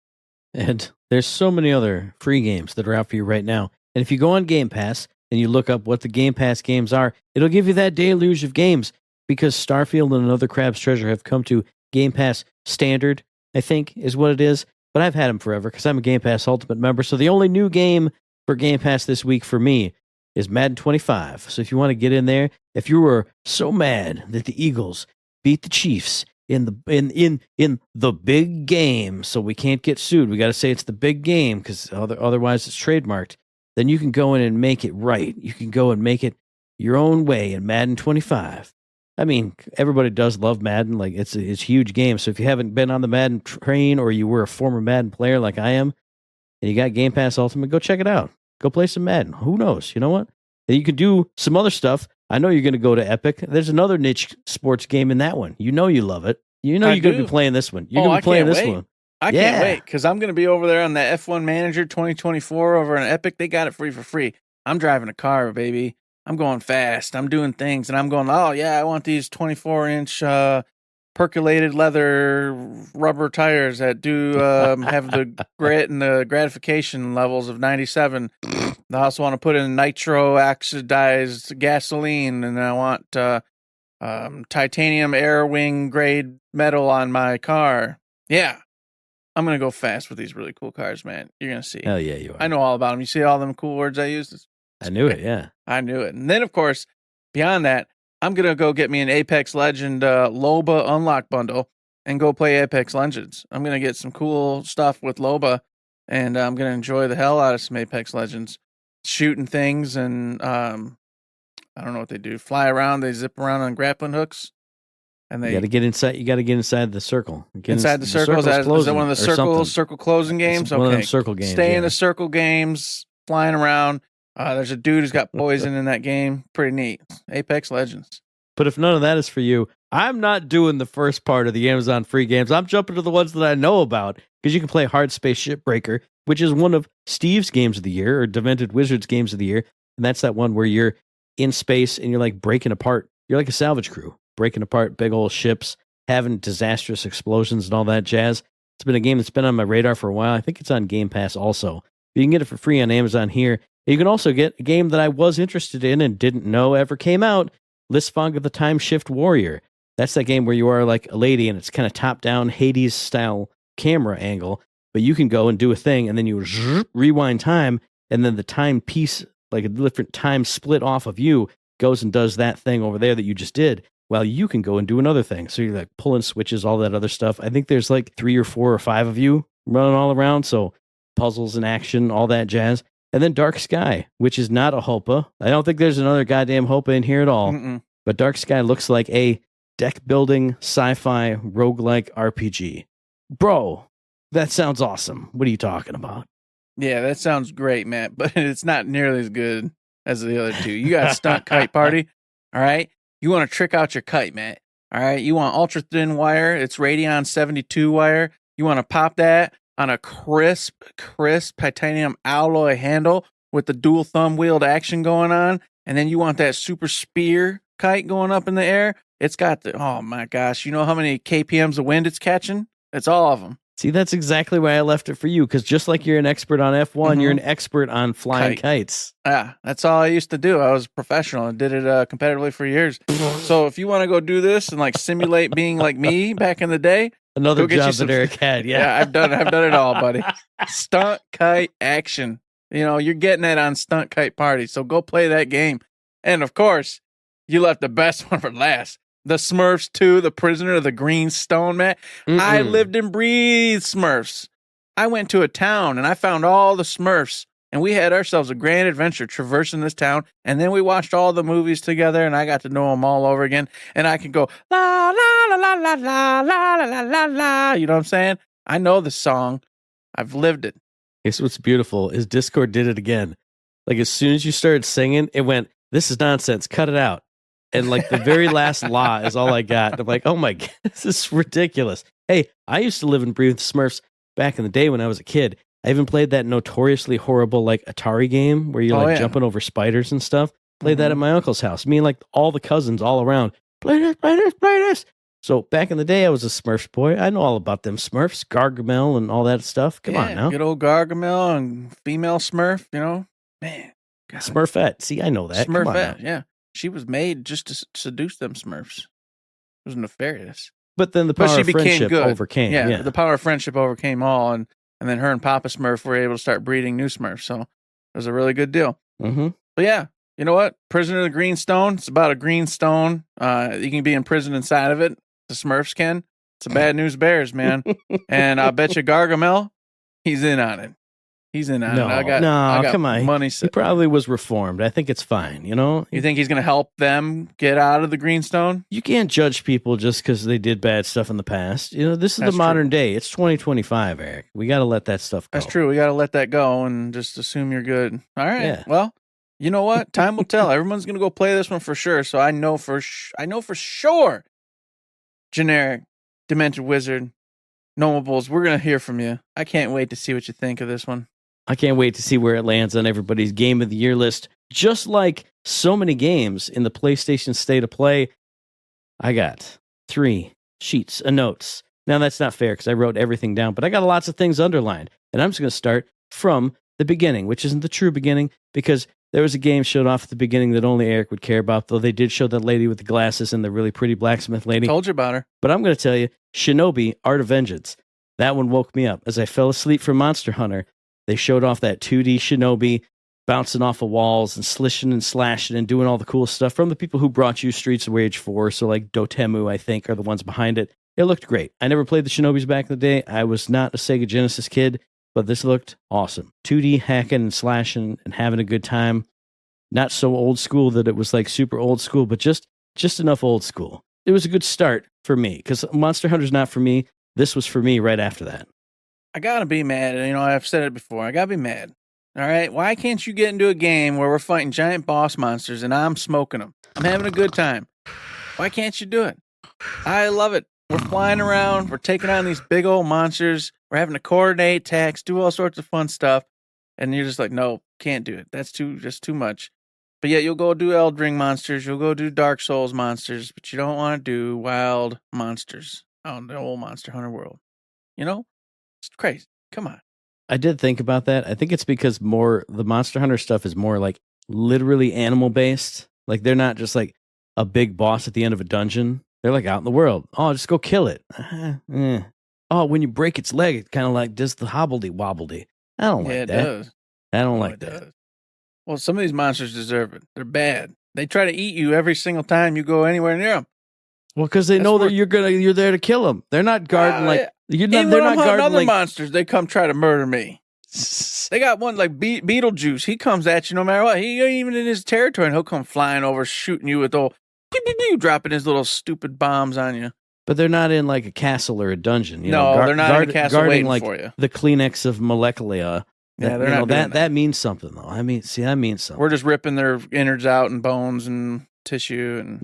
And there's so many other free games that are out for you right now. And if you go on Game Pass and you look up what the Game Pass games are, it'll give you that deluge of games because Starfield and Another Crab's Treasure have come to Game Pass Standard, I think is what it is. But I've had them forever because I'm a Game Pass Ultimate member. So the only new game for Game Pass this week for me is Madden 25. So if you want to get in there, if you were so mad that the Eagles beat the Chiefs in the big game, so we can't get sued, we got to say it's the big game because otherwise it's trademarked, then you can go in and make it right. You can go and make it your own way in Madden 25. I mean, everybody does love Madden. Like it's a huge game. So if you haven't been on the Madden train or you were a former Madden player like I am, and you got Game Pass Ultimate, go check it out. Go play some Madden. Who knows? You know what? And you can do some other stuff. I know you're going to go to Epic. There's another niche sports game in that one. You know you love it. You know you're going to be playing this one. You're going to be playing this one. I can't wait because I'm going to be over there on the F1 Manager 2024 over on Epic. They got it free for free. I'm driving a car, baby. I'm going fast. I'm doing things, and I'm going, oh, yeah, I want these 24-inch percolated leather rubber tires that do have the grit and the gratification levels of 97. I also want to put in nitro oxidized gasoline, and I want titanium air wing grade metal on my car. Yeah. I'm going to go fast with these really cool cars, man. You're going to see. Hell yeah, you are. I know all about them. You see all them cool words I used? I knew it, yeah. I knew it. And then, of course, beyond that, I'm going to go get me an Apex Legend Loba unlock bundle and go play Apex Legends. I'm going to get some cool stuff with Loba, and I'm going to enjoy the hell out of some Apex Legends. Shooting things, and I don't know what they do. Fly around, they zip around on grappling hooks. And You got to get inside. You got to get inside the circle. Inside the circle. Is that one of the circle closing games? One of them circle games. Stay in the circle games, flying around. There's a dude who's got poison in that game. Pretty neat. Apex Legends. But if none of that is for you, I'm not doing the first part of the Amazon free games. I'm jumping to the ones that I know about, because you can play Hard Space Shipbreaker, which is one of Steve's games of the year, or Demented Wizard's games of the year. And that's that one where you're in space and you're like breaking apart. You're like a salvage crew, breaking apart big old ships, having disastrous explosions and all that jazz. It's been a game that's been on my radar for a while. I think it's on Game Pass also. You can get it for free on Amazon here. You can also get a game that I was interested in and didn't know ever came out, Listfog of the Time Shift Warrior. That's that game where you are like a lady and it's kind of top-down Hades-style camera angle, but you can go and do a thing and then you rewind time, and then the time piece, like a different time split off of you, goes and does that thing over there that you just did, while you can go and do another thing. So you're like pulling switches, all that other stuff. I think there's like 3 or 4 or 5 of you running all around, so puzzles and action, all that jazz. And then Dark Sky, which is not a HOPA. I don't think there's another goddamn HOPA in here at all. But Dark Sky looks like a deck-building, sci-fi, roguelike RPG. Bro, that sounds awesome. What are you talking about? Yeah, that sounds great, Matt, but it's not nearly as good as the other two. You got Stunt Kite Party, all right? You want to trick out your kite, Matt, all right? You want ultra-thin wire. It's Radeon 72 wire. You want to pop that on a crisp titanium alloy handle with the dual thumb-wheeled action going on, and then you want that super spear kite going up in the air. It's got the, oh my gosh, you know how many kpms of wind it's catching? It's all of them. See, that's exactly why I left it for you, because just like you're an expert on F1, you're an expert on flying kites. Yeah, that's all I used to do. I was a professional and did it competitively for years. So if you want to go do this and like simulate being like me back in the day, another job that Eric had. Yeah, I've done it all, buddy. Stunt kite action. You know, you're getting it on Stunt Kite Party. So go play that game. And of course, you left the best one for last. The Smurfs 2, The Prisoner of the Green Stone, man. I lived and breathed Smurfs. I went to a town and I found all the Smurfs, and we had ourselves a grand adventure traversing this town. And then we watched all the movies together, and I got to know them all over again. And I can go la la la la la la la la la la. You know what I'm saying? I know the song. I've lived it. Here's what's beautiful is Discord did it again. Like as soon as you started singing, it went, "This is nonsense. Cut it out." And like the very last la is all I got. I'm like, oh my God, this is ridiculous. Hey, I used to live and breathe Smurfs back in the day when I was a kid. I even played that notoriously horrible like Atari game where you're jumping over spiders and stuff. Played that at my uncle's house. Me and like all the cousins all around. Play this, play this, play this. So back in the day, I was a Smurfs boy. I know all about them Smurfs, Gargamel and all that stuff. Come on now. Good old Gargamel and female Smurf, you know? Man. God. Smurfette. See, I know that. Smurfette, yeah. She was made just to seduce them Smurfs. It was nefarious. But then the power of friendship overcame. Yeah, the power of friendship overcame all, and then her and Papa Smurf were able to start breeding new Smurfs. So it was a really good deal. Mm-hmm. But yeah, you know what? Prisoner of the Green Stone. It's about a green stone. You can be imprisoned inside of it. The Smurfs can. It's a bad news bears, man. And I bet you Gargamel, he's in on it. He's in on it. I got come on. Money. He probably was reformed. I think it's fine. You know. You think he's going to help them get out of the Greenstone? You can't judge people just because they did bad stuff in the past. You know, this is the modern day. It's 2025, Eric. We got to let that stuff go. That's true. We got to let that go and just assume you're good. All right. Yeah. Well, you know what? Time will tell. Everyone's going to go play this one for sure. So I know for sure. Generic, Demented Wizard, Nomables, we're going to hear from you. I can't wait to see what you think of this one. I can't wait to see where it lands on everybody's Game of the Year list. Just like so many games in the PlayStation State of Play, I got 3 sheets of notes. Now, that's not fair because I wrote everything down, but I got lots of things underlined. And I'm just going to start from the beginning, which isn't the true beginning, because there was a game showed off at the beginning that only Eric would care about, though they did show that lady with the glasses and the really pretty blacksmith lady. Told you about her. But I'm going to tell you, Shinobi, Art of Vengeance, that one woke me up. As I fell asleep from Monster Hunter, they showed off that 2D Shinobi bouncing off of walls and slishing and slashing and doing all the cool stuff from the people who brought you Streets of Rage 4. So like Dotemu, I think, are the ones behind it. It looked great. I never played the Shinobis back in the day. I was not a Sega Genesis kid, but this looked awesome. 2D hacking and slashing and having a good time. Not so old school that it was like super old school, but just enough old school. It was a good start for me because Monster Hunter's not for me. This was for me right after that. I gotta be mad. You know, I've said it before. I gotta be mad. All right? Why can't you get into a game where we're fighting giant boss monsters and I'm smoking them? I'm having a good time. Why can't you do it? I love it. We're flying around. We're taking on these big old monsters. We're having to coordinate attacks, do all sorts of fun stuff. And you're just like, no, can't do it. That's just too much. But yet you'll go do Elden Ring monsters. You'll go do Dark Souls monsters. But you don't want to do wild monsters out in the old Monster Hunter world. You know? It's crazy. Come on. I did think about that. I think it's because the Monster Hunter stuff is more like literally animal based. Like they're not just like a big boss at the end of a dungeon. They're like out in the world. Oh, just go kill it. Oh, when you break its leg, it kind of like does the hobbledy wobbledy. I don't like that. It does. I don't like that. Does. Well, some of these monsters deserve it. They're bad. They try to eat you every single time you go anywhere near them. Well, because they know that you're there to kill them. They're not guarding they're not guarding other monsters. They come try to murder me. They got one like Beetlejuice. He comes at you no matter what. He ain't even in his territory, and he'll come flying over, shooting you with all dropping his little stupid bombs on you. But they're not in like a castle or a dungeon. They're not in a castle guarding waiting like for you. The Kleenex of Moleculia. Yeah, they're not doing that means something though. I mean, see, that means something. We're just ripping their innards out and bones and tissue and.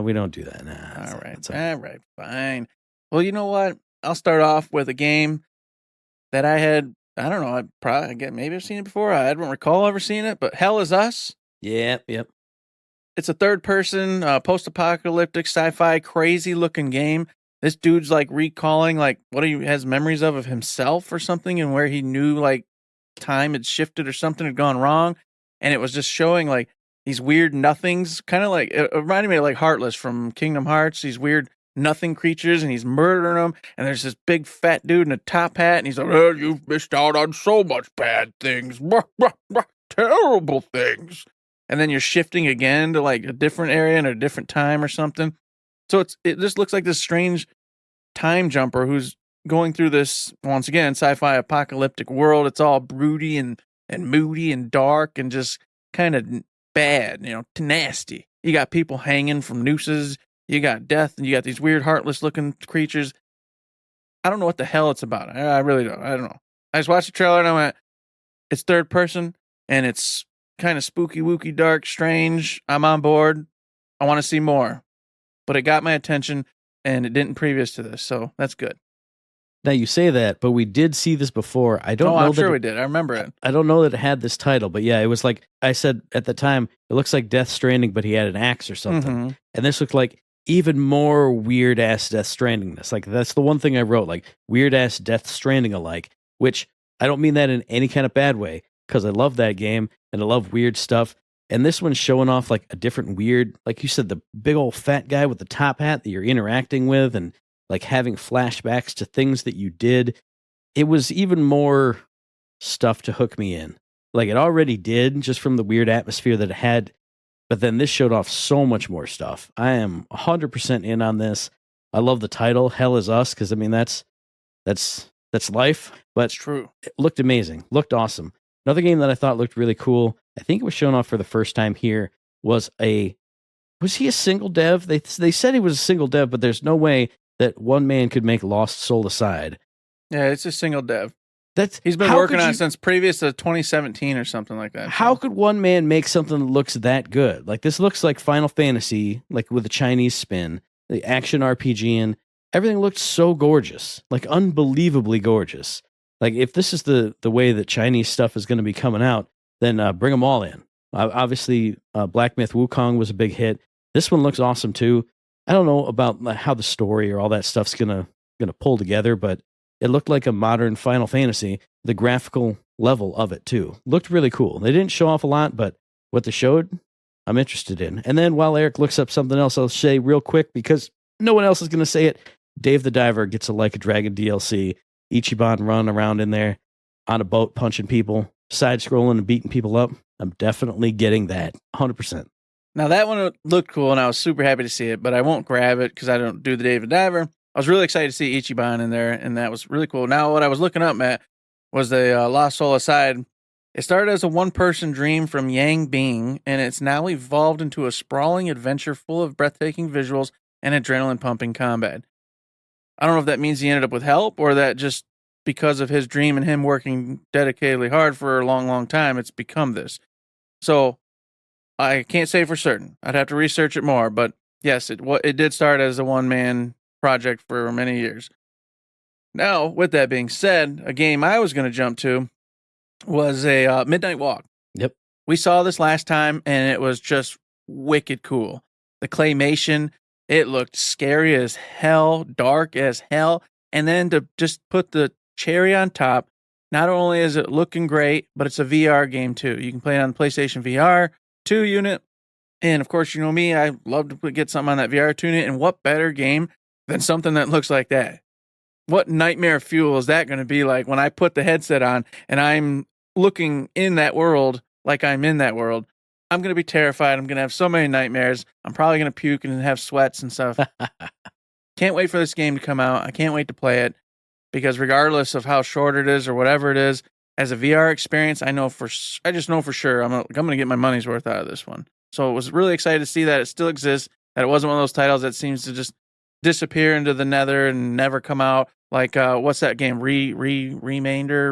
We don't do that. Nah. All right, fine. Well, you know what? I'll start off with a game that I had. I don't know. Maybe I've seen it before. I don't recall ever seeing it, but Hell Is Us. Yep. It's a third-person, post-apocalyptic, sci-fi, crazy-looking game. This dude's like recalling like what he has memories of himself or something, and where he knew like time had shifted or something had gone wrong, and it was just showing like these weird nothings, kind of like it reminded me of like Heartless from Kingdom Hearts. These weird nothing creatures, and he's murdering them. And there's this big fat dude in a top hat, and he's like, "Oh, you've missed out on so much bad things, terrible things." And then you're shifting again to like a different area and a different time or something. So it just looks like this strange time jumper who's going through this, once again, sci-fi apocalyptic world. It's all broody and moody and dark and just kind of bad, nasty. You got people hanging from nooses. You got death, and you got these weird, heartless-looking creatures. I don't know what the hell it's about. I really don't. I don't know. I just watched the trailer, and I went, it's third person, and it's kind of spooky, wooky, dark, strange. I'm on board. I want to see more. But it got my attention, and it didn't previous to this, so that's good. Now, you say that, but we did see this before. I don't know. I'm sure we did. I remember it. I don't know that it had this title, but yeah, it was like I said at the time, it looks like Death Stranding, but he had an axe or something. Mm-hmm. And this looked like even more weird-ass Death Strandingness. Like, that's the one thing I wrote, like, weird-ass Death Stranding alike, which I don't mean that in any kind of bad way, because I love that game, and I love weird stuff. And this one's showing off, like, a different weird, like you said, the big old fat guy with the top hat that you're interacting with, and like having flashbacks to things that you did. It was even more stuff to hook me in. Like it already did, just from the weird atmosphere that it had. But then this showed off so much more stuff. I am 100% in on this. I love the title, Hell Is Us, because I mean that's life. But it's true. It looked amazing. Looked awesome. Another game that I thought looked really cool, I think it was shown off for the first time here, was he a single dev? They said he was a single dev, but there's no way that one man could make Lost Soul Aside. Yeah, it's a single dev. He's been how working on it since previous to 2017 or something like that. How could one man make something that looks that good? Like this looks like Final Fantasy, like with a Chinese spin, the action RPG, and everything looked so gorgeous, like unbelievably gorgeous. Like if this is the way that Chinese stuff is going to be coming out, then bring them all in. Obviously, Black Myth Wukong was a big hit. This one looks awesome too. I don't know about how the story or all that stuff's gonna pull together, but it looked like a modern Final Fantasy. the graphical level of it too. Looked really cool. They didn't show off a lot, but what they showed, I'm interested in. And then while Eric looks up something else, I'll say real quick, because no one else is going to say it, Dave the Diver gets a Like a Dragon DLC. Ichiban running around in there on a boat punching people, side-scrolling and beating people up. I'm definitely getting that, 100%. Now, that one looked cool, and I was super happy to see it, but I won't grab it because I don't do the Dave the Diver. I was really excited to see Ichiban in there, and that was really cool. Now, what I was looking up, Matt, was the Lost Soul Aside. It started as a one-person dream from Yang Bing, and it's now evolved into a sprawling adventure full of breathtaking visuals and adrenaline-pumping combat. I don't know if that means he ended up with help, or that just because of his dream and him working dedicatedly hard for a long, long time, it's become this. So I can't say for certain. I'd have to research it more, but yes, it did start as a one-man project for many years. Now, with that being said, a game I was going to jump to was a Midnight Walk. Yep. We saw this last time, and it was just wicked cool. The claymation, it looked scary as hell, dark as hell, and then to just put the cherry on top, not only is it looking great, but it's a VR game too. You can play it on the PlayStation VR 2 unit, and of course, you know me, I love to get something on that VR 2 unit, and what better game than something that looks like that? What nightmare fuel is that going to be like when I put the headset on and I'm looking in that world like I'm in that world? I'm going to be terrified. I'm going to have so many nightmares. I'm probably going to puke and have sweats and stuff. Can't wait for this game to come out. I can't wait to play it because regardless of how short it is or whatever it is, as a VR experience, I just know for sure I'm going to get my money's worth out of this one. So I was really excited to see that it still exists, that it wasn't one of those titles that seems to just disappear into the nether and never come out. Like, what's that game? Rebinder?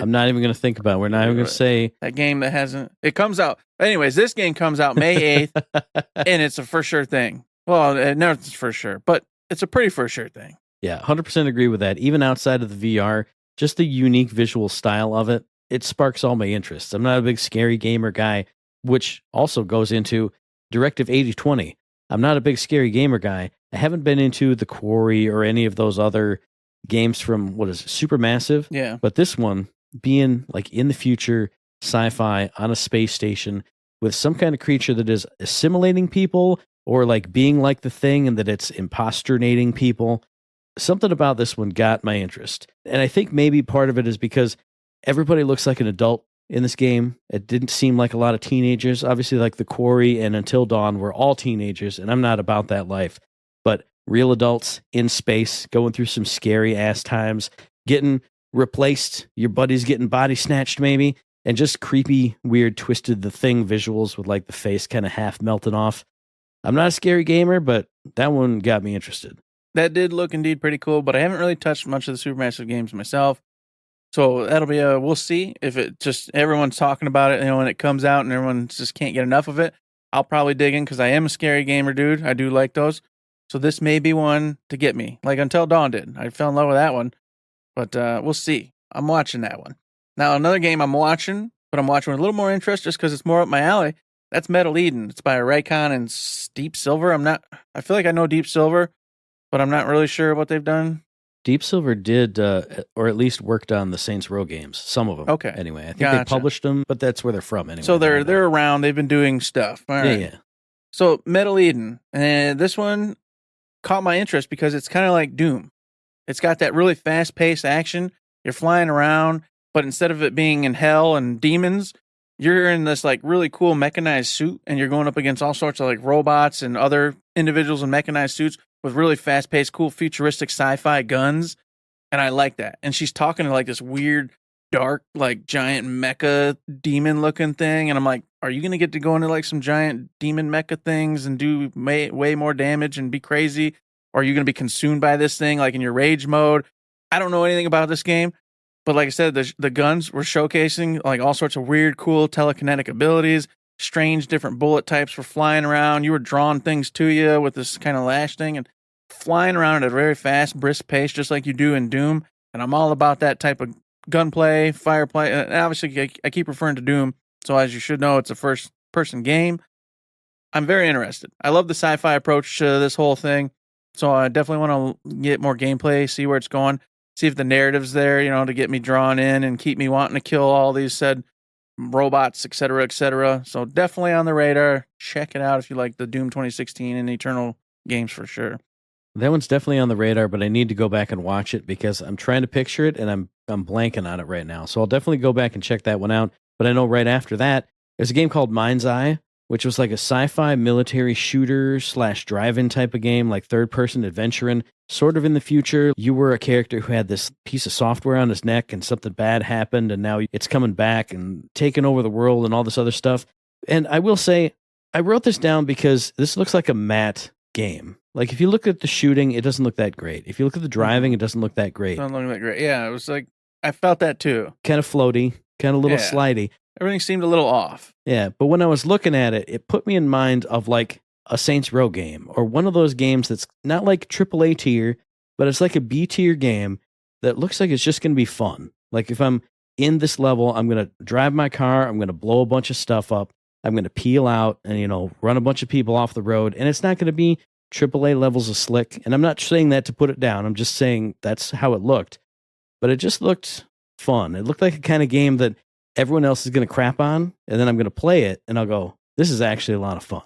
I'm not even going to think about it. We're not even going to say. That game that hasn't... It comes out... Anyways, this game comes out May 8th, and it's a for sure thing. Well, no, it's for sure, but it's a pretty for sure thing. Yeah, 100% agree with that. Even outside of the VR, just the unique visual style of it, it sparks all my interests. I'm not a big scary gamer guy, which also goes into Directive 80/20. I'm not a big scary gamer guy. I haven't been into The Quarry or any of those other games from, what is it, Supermassive? Yeah. But this one, being like in the future, sci-fi, on a space station, with some kind of creature that is assimilating people or like being like the Thing and that it's imposternating people, something about this one got my interest. And I think maybe part of it is because everybody looks like an adult in this game. It didn't seem like a lot of teenagers. Obviously, like The Quarry and Until Dawn were all teenagers, and I'm not about that life. But real adults in space, going through some scary ass times, getting replaced, your buddy's getting body snatched maybe, and just creepy, weird, twisted The Thing visuals with like the face kind of half melting off. I'm not a scary gamer, but that one got me interested. That did look indeed pretty cool, but I haven't really touched much of the Supermassive games myself. So that'll be we'll see if it just, everyone's talking about it, when it comes out and everyone just can't get enough of it. I'll probably dig in because I am a scary gamer dude. I do like those. So this may be one to get me, like Until Dawn did. I fell in love with that one, but we'll see. I'm watching that one. Now, another game I'm watching, but I'm watching with a little more interest just because it's more up my alley. That's Metal Eden. It's by Raycon and Deep Silver. I feel like I know Deep Silver, but I'm not really sure what they've done. Deep Silver did, or at least worked on the Saints Row games. Some of them. Okay. Anyway, I think they published them, but that's where they're from anyway. So they're around. They've been doing stuff. All right. Yeah. So Metal Eden, and this one caught my interest because it's kind of like Doom. It's got that really fast-paced action. You're flying around, but instead of it being in hell and demons, you're in this like really cool mechanized suit, and you're going up against all sorts of like robots and other individuals in mechanized suits with really fast-paced, cool, futuristic sci-fi guns, and I like that. And she's talking to like this weird, dark, like giant mecha demon-looking thing, and I'm like, are you gonna get to go into like some giant demon mecha things and do way more damage and be crazy, or are you gonna be consumed by this thing like in your rage mode? I don't know anything about this game, but like I said, the guns were showcasing like all sorts of weird, cool telekinetic abilities. Strange different bullet types were flying around. You were drawing things to you with this kind of lash thing and flying around at a very fast, brisk pace, just like you do in Doom. And I'm all about that type of gunplay, fireplay. And obviously, I keep referring to Doom. So as you should know, it's a first-person game. I'm very interested. I love the sci-fi approach to this whole thing. So I definitely want to get more gameplay, see where it's going. see if the narrative's there, to get me drawn in and keep me wanting to kill all these said robots, et cetera, et cetera. So definitely on the radar. Check it out if you like the Doom 2016 and Eternal games for sure. That one's definitely on the radar, but I need to go back and watch it because I'm trying to picture it and I'm blanking on it right now. So I'll definitely go back and check that one out. But I know right after that, there's a game called Mind's Eye, which was like a sci-fi military shooter / drive-in type of game, like third-person adventuring, sort of in the future. You were a character who had this piece of software on his neck and something bad happened and now it's coming back and taking over the world and all this other stuff. And I will say, I wrote this down because this looks like a matte game. Like if you look at the shooting, it doesn't look that great. If you look at the driving, it doesn't look that great. Doesn't look that great. Yeah, it was like, I felt that too. Kind of floaty, kind of a little slidey. Everything seemed a little off. Yeah, but when I was looking at it, it put me in mind of like a Saints Row game or one of those games that's not like AAA tier, but it's like a B tier game that looks like it's just going to be fun. Like if I'm in this level, I'm going to drive my car, I'm going to blow a bunch of stuff up, I'm going to peel out and, run a bunch of people off the road, and it's not going to be AAA levels of slick. And I'm not saying that to put it down. I'm just saying that's how it looked. But it just looked fun. It looked like a kind of game that everyone else is going to crap on, and then I'm going to play it, and I'll go, this is actually a lot of fun.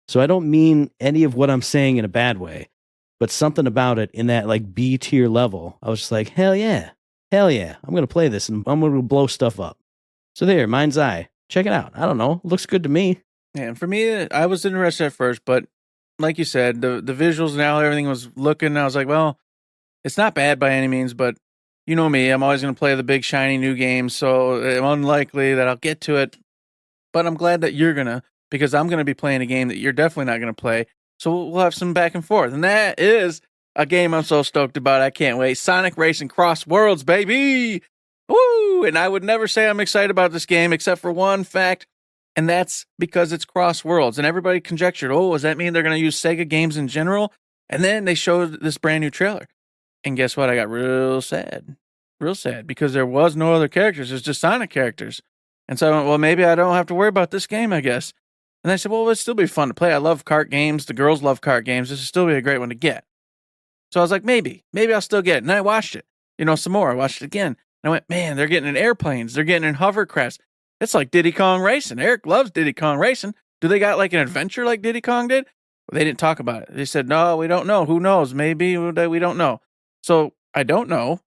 So I don't mean any of what I'm saying in a bad way, but something about it in that like B tier level, I was just like, hell yeah, I'm going to play this, and I'm going to blow stuff up. So there, Mind's Eye. Check it out. I don't know. It looks good to me. Yeah, and for me, I was interested at first, but like you said, the visuals and how everything was looking, I was like, well, it's not bad by any means, but you know me, I'm always going to play the big, shiny new games, so it's unlikely that I'll get to it. But I'm glad that you're going to, because I'm going to be playing a game that you're definitely not going to play. So we'll have some back and forth. And that is a game I'm so stoked about. I can't wait. Sonic Racing Cross Worlds, baby! Woo! And I would never say I'm excited about this game except for one fact, and that's because it's Cross Worlds. And everybody conjectured, does that mean they're going to use Sega games in general? And then they showed this brand new trailer. And guess what? I got real sad, because there was no other characters. It's just Sonic characters. And so I went, well, maybe I don't have to worry about this game, I guess. And I said, well, it'll still be fun to play. I love kart games. The girls love kart games. This will still be a great one to get. So I was like, maybe I'll still get it. And I watched it, some more. I watched it again. And I went, man, they're getting in airplanes. They're getting in hovercrafts. It's like Diddy Kong Racing. Eric loves Diddy Kong Racing. Do they got like an adventure like Diddy Kong did? Well, they didn't talk about it. They said, no, we don't know. Who knows? Maybe we don't know. So I don't know,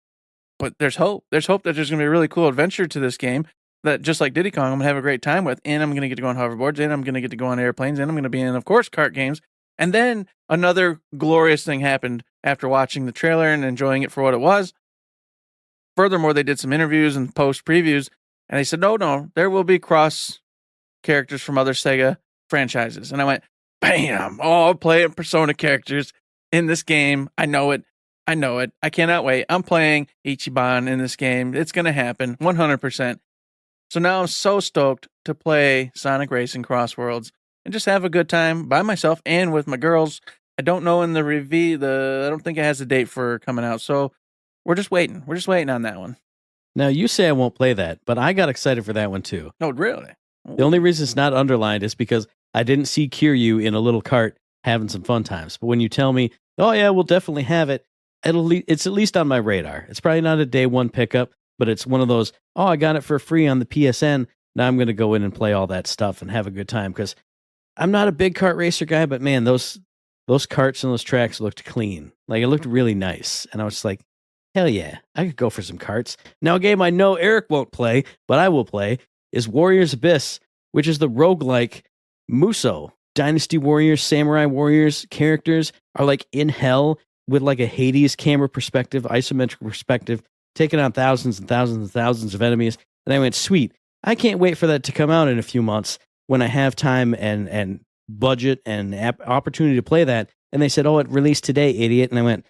but there's hope. There's hope that there's going to be a really cool adventure to this game that, just like Diddy Kong, I'm going to have a great time with, and I'm going to get to go on hoverboards, and I'm going to get to go on airplanes, and I'm going to be in, of course, kart games. And then another glorious thing happened after watching the trailer and enjoying it for what it was. Furthermore, they did some interviews and post previews, and they said, no, there will be cross characters from other Sega franchises. And I went, bam, all playing Persona characters in this game. I know it. I cannot wait. I'm playing Ichiban in this game. It's going to happen 100%. So now I'm so stoked to play Sonic Racing Cross Worlds and just have a good time by myself and with my girls. I don't know in the review, I don't think it has a date for coming out. So we're just waiting. We're just waiting on that one. Now, you say I won't play that, but I got excited for that one too. No, really? The only reason it's not underlined is because I didn't see Kiryu in a little cart having some fun times. But when you tell me, oh yeah, we'll definitely have it, it's at least on my radar. It's probably not a day one pickup, but it's one of those, I got it for free on the PSN. Now I'm going to go in and play all that stuff and have a good time, because I'm not a big kart racer guy, but man, those karts and those tracks looked clean. Like, it looked really nice. And I was like, hell yeah, I could go for some karts. Now, a game I know Eric won't play, but I will play, is Warriors Abyss, which is the roguelike Muso. Dynasty Warriors, Samurai Warriors characters are like in hell with like a Hades camera perspective, isometric perspective, taking on thousands and thousands and thousands of enemies. And I went, sweet, I can't wait for that to come out in a few months when I have time and budget and opportunity to play that. And they said, it released today, idiot. And I went,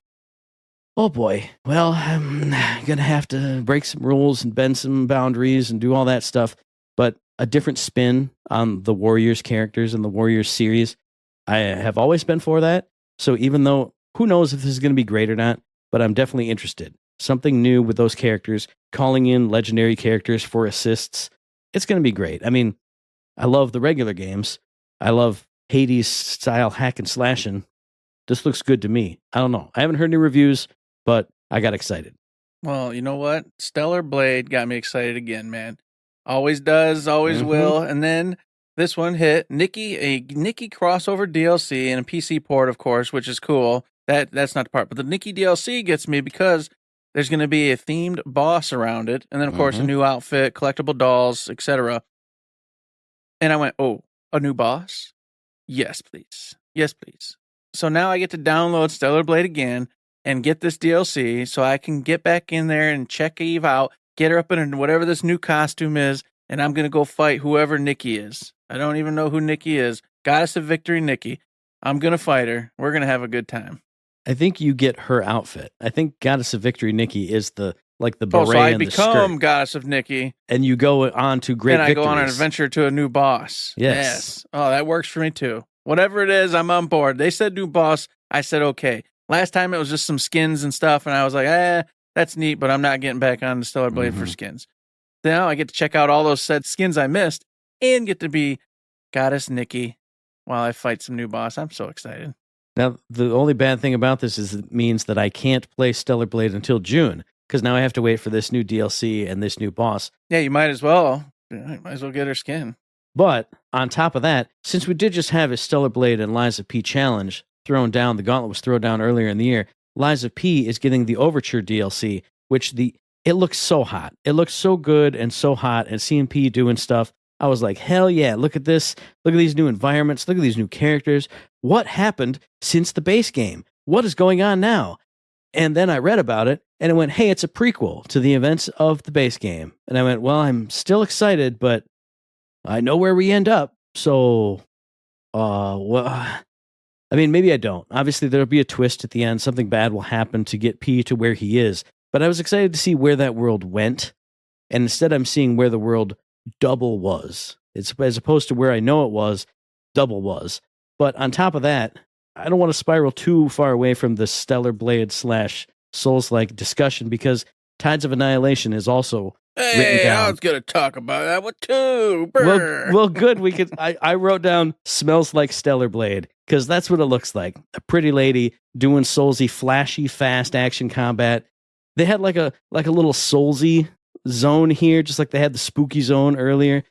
oh boy, well, I'm going to have to break some rules and bend some boundaries and do all that stuff. But a different spin on the Warriors characters and the Warriors series, I have always been for that. So even though, who knows if this is going to be great or not, but I'm definitely interested. Something new with those characters, calling in legendary characters for assists. It's going to be great. I mean, I love the regular games. I love Hades style hack and slashing. This looks good to me. I don't know. I haven't heard any reviews, but I got excited. Well, you know what? Stellar Blade got me excited again, man. Always does, always will. And then this one hit a Nikki crossover DLC and a PC port, of course, which is cool. That's not the part, but the Nikki DLC gets me because there's going to be a themed boss around it, and then of course a new outfit, collectible dolls, etc. And I went, "Oh, a new boss? Yes, please. Yes, please." So now I get to download Stellar Blade again and get this DLC so I can get back in there and check Eve out, get her up in whatever this new costume is, and I'm going to go fight whoever Nikki is. I don't even know who Nikki is. Goddess of Victory Nikki. I'm going to fight her. We're going to have a good time. I think you get her outfit. I think Goddess of Victory Nikki is the beret so I and the become skirt. Goddess of Nikki. And you go on to great victories. And I go on an victories. adventure to a new boss. Yes. Oh, that works for me too. Whatever it is, I'm on board. They said new boss. I said okay. Last time it was just some skins and stuff, and I was like, that's neat, but I'm not getting back on the Stellar Blade for skins. Now I get to check out all those said skins I missed and get to be Goddess Nikki while I fight some new boss. I'm so excited. Now, the only bad thing about this is it means that I can't play Stellar Blade until June, because now I have to wait for this new DLC and this new boss. Yeah, you might as well. Might as well get her skin. But on top of that, since we did just have a Stellar Blade and Liza P challenge thrown down, the gauntlet was thrown down earlier in the year, Liza P is getting the Overture DLC, which it looks so hot. It looks so good and so hot, and seeing P doing stuff, I was like, hell yeah, look at this. Look at these new environments. Look at these new characters. What happened since the base game? What is going on now? And then I read about it, and it went, hey, it's a prequel to the events of the base game. And I went, well, I'm still excited, but I know where we end up. So, well, I mean, maybe I don't. Obviously, there'll be a twist at the end. Something bad will happen to get P to where he is. But I was excited to see where that world went. And instead, I'm seeing where the world double was. It's as opposed to where I know it was, double was. But on top of that, I don't want to spiral too far away from the Stellar Blade / Souls-like discussion, because Tides of Annihilation is also written down. I was going to talk about that one too. Well, good. We could. I wrote down smells like Stellar Blade, because that's what it looks like. A pretty lady doing Soulsy, flashy, fast action combat. They had like a little Soulsy zone here, just like they had the spooky zone earlier.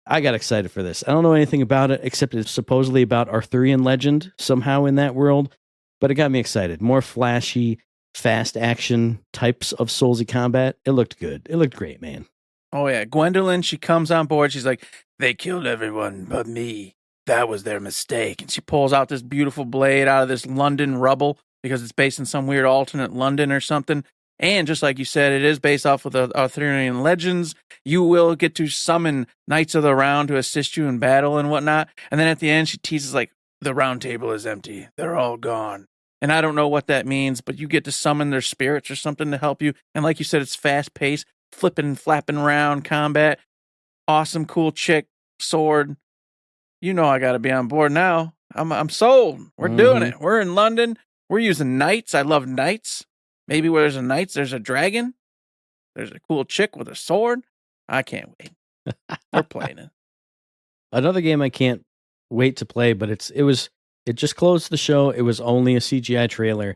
I got excited for this. I don't know anything about it, except it's supposedly about Arthurian legend somehow in that world, but it got me excited. More flashy, fast action types of Soulsy combat. It looked good. It looked great, man. Oh yeah, Gwendolyn, she comes on board. She's like, they killed everyone but me. That was their mistake. And she pulls out this beautiful blade out of this London rubble, because it's based in some weird alternate London or something. And just like you said, it is based off of the Arthurian legends. You will get to summon Knights of the Round to assist you in battle and whatnot. And then at the end, she teases like, the round table is empty. They're all gone. And I don't know what that means, but you get to summon their spirits or something to help you. And like you said, it's fast paced, flipping and flapping around combat. Awesome, cool chick, sword. You know I got to be on board now. I'm sold. We're doing it. We're in London. We're using knights. I love knights. Maybe where there's a knights, there's a dragon. There's a cool chick with a sword. I can't wait. We're playing it. Another game I can't wait to play, but it just closed the show. It was only a CGI trailer.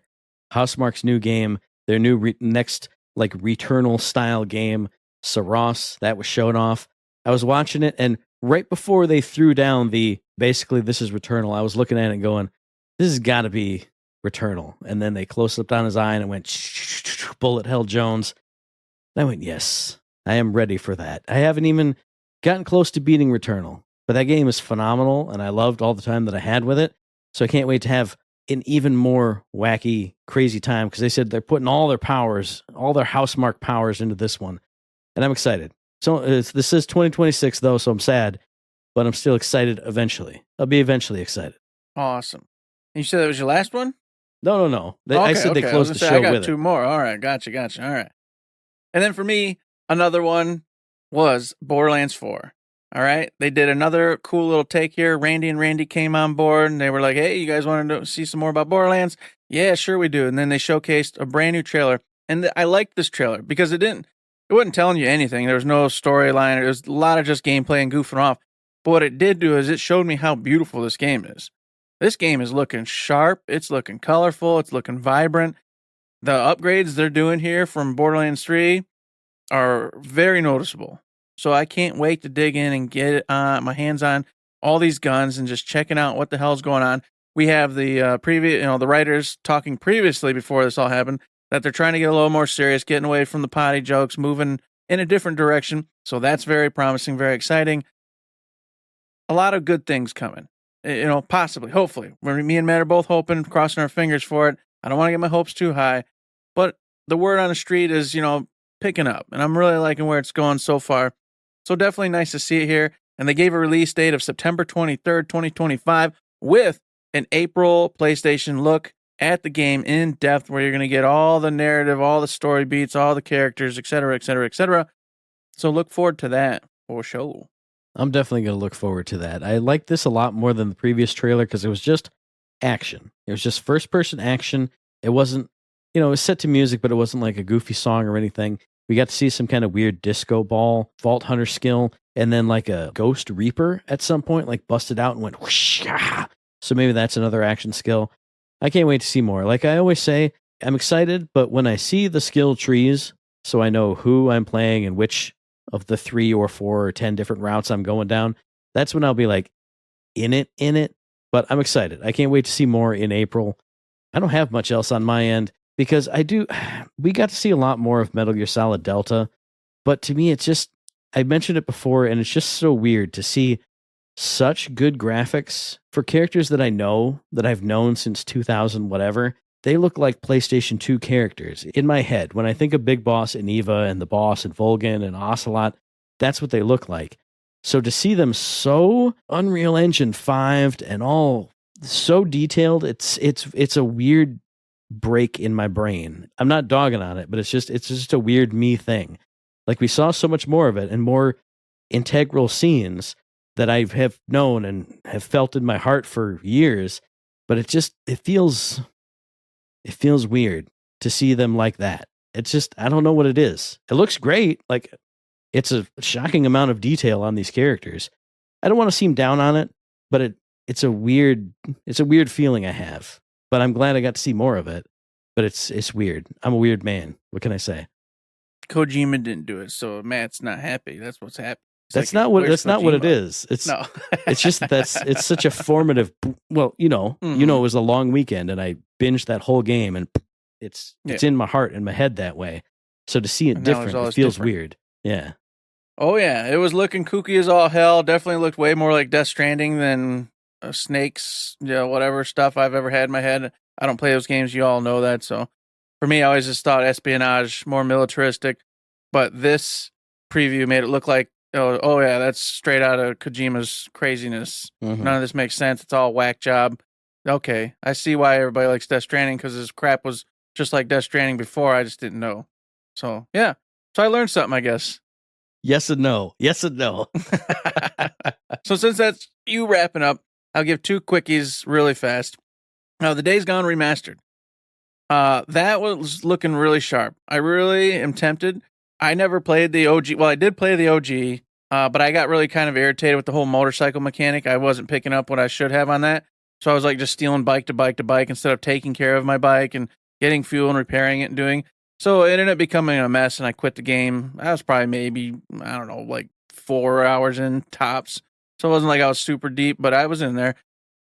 Housemarque's new game, their new next like Returnal style game, Saros, that was shown off. I was watching it, and right before they threw down basically this is Returnal, I was looking at it and going, this has got to be Returnal. And then they closed up on his eye and it went Bullet Hell Jones. And I went, yes, I am ready for that. I haven't even gotten close to beating Returnal, but that game is phenomenal, and I loved all the time that I had with it. So I can't wait to have an even more wacky, crazy time, because they said they're putting all their powers, all their Housemarque powers into this one. And I'm excited. So this is 2026 though, so I'm sad, but I'm still excited eventually. I'll be eventually excited. Awesome. And you said that was your last one? No. I said they closed the show I got with two it. more. All right, gotcha. All right. And then for me, another one was Borderlands 4. All right. They did another cool little take here. Randy and Randy came on board, and they were like, hey, you guys want to see some more about Borderlands? Yeah, sure we do. And then they showcased a brand new trailer. And I liked this trailer because it wasn't telling you anything. There was no storyline. It was a lot of just gameplay and goofing off. But what it did do is it showed me how beautiful this game is. This game is looking sharp. It's looking colorful. It's looking vibrant. the upgrades they're doing here from Borderlands 3 are very noticeable. So I can't wait to dig in and get my hands on all these guns and just checking out what the hell's going on. We have the the writers talking previously before this all happened that they're trying to get a little more serious, getting away from the potty jokes, moving in a different direction. So that's very promising, very exciting. A lot of good things coming, possibly, hopefully. Me and Matt are both hoping, crossing our fingers for it. I don't want to get my hopes too high, but the word on the street is, picking up, and I'm really liking where it's going so far. So definitely nice to see it here. And they gave a release date of September 23rd, 2025 with an April PlayStation look at the game in depth where you're going to get all the narrative, all the story beats, all the characters, etc., etc., etc. So look forward to that for sure. I'm definitely going to look forward to that. I like this a lot more than the previous trailer because it was just action. It was just first-person action. It wasn't, it was set to music, but it wasn't like a goofy song or anything. We got to see some kind of weird disco ball, Vault Hunter skill, and then like a Ghost Reaper at some point, like busted out and went whoosh. So maybe that's another action skill. I can't wait to see more. Like I always say, I'm excited, but when I see the skill trees, so I know who I'm playing and which of the 3 or 4 or 10 different routes I'm going down, that's when I'll be like, in it. But I'm excited. I can't wait to see more in April. I don't have much else on my end because we got to see a lot more of Metal Gear Solid Delta. But to me, it's just, I mentioned it before, and it's just so weird to see such good graphics for characters that I know, that I've known since 2000, whatever. They look like PlayStation 2 characters in my head. When I think of Big Boss and Eva and the Boss and Volgan and Ocelot, that's what they look like. So to see them so Unreal Engine 5'd and all so detailed, it's a weird break in my brain. I'm not dogging on it, but it's just a weird me thing. Like we saw so much more of it and more integral scenes that I have known and have felt in my heart for years, but it feels weird to see them like that. It's just, I don't know what it is. It looks great. Like it's a shocking amount of detail on these characters. I don't want to seem down on it, but it's a weird feeling I have, but I'm glad I got to see more of it, but it's weird. I'm a weird man. What can I say? Kojima didn't do it, so Matt's not happy. That's what's happening. That's not what it is. It's no. It's just it's such a formative. Well, it was a long weekend, and I binged that whole game, and it's in my heart and my head that way. So to see it different, it feels weird. Yeah. Oh yeah, it was looking kooky as all hell. Definitely looked way more like Death Stranding than Snake's, whatever stuff I've ever had in my head. I don't play those games. You all know that. So for me, I always just thought espionage, more militaristic. But this preview made it look like, oh yeah, that's straight out of Kojima's craziness. Mm-hmm. None of this makes sense. It's all whack job. Okay, I see why everybody likes Death Stranding, because his crap was just like Death Stranding before. I just didn't know. So yeah, so I learned something, I guess. Yes and no. So since that's you wrapping up, I'll give 2 quickies really fast. Now, the Days Gone remastered. That was looking really sharp. I really am tempted. I never played the OG. Well, I did play the OG, but I got really kind of irritated with the whole motorcycle mechanic. I wasn't picking up what I should have on that. So I was like just stealing bike to bike to bike instead of taking care of my bike and getting fuel and repairing it and doing. So it ended up becoming a mess, and I quit the game. I was probably maybe, I don't know, like 4 hours in tops. So it wasn't like I was super deep, but I was in there.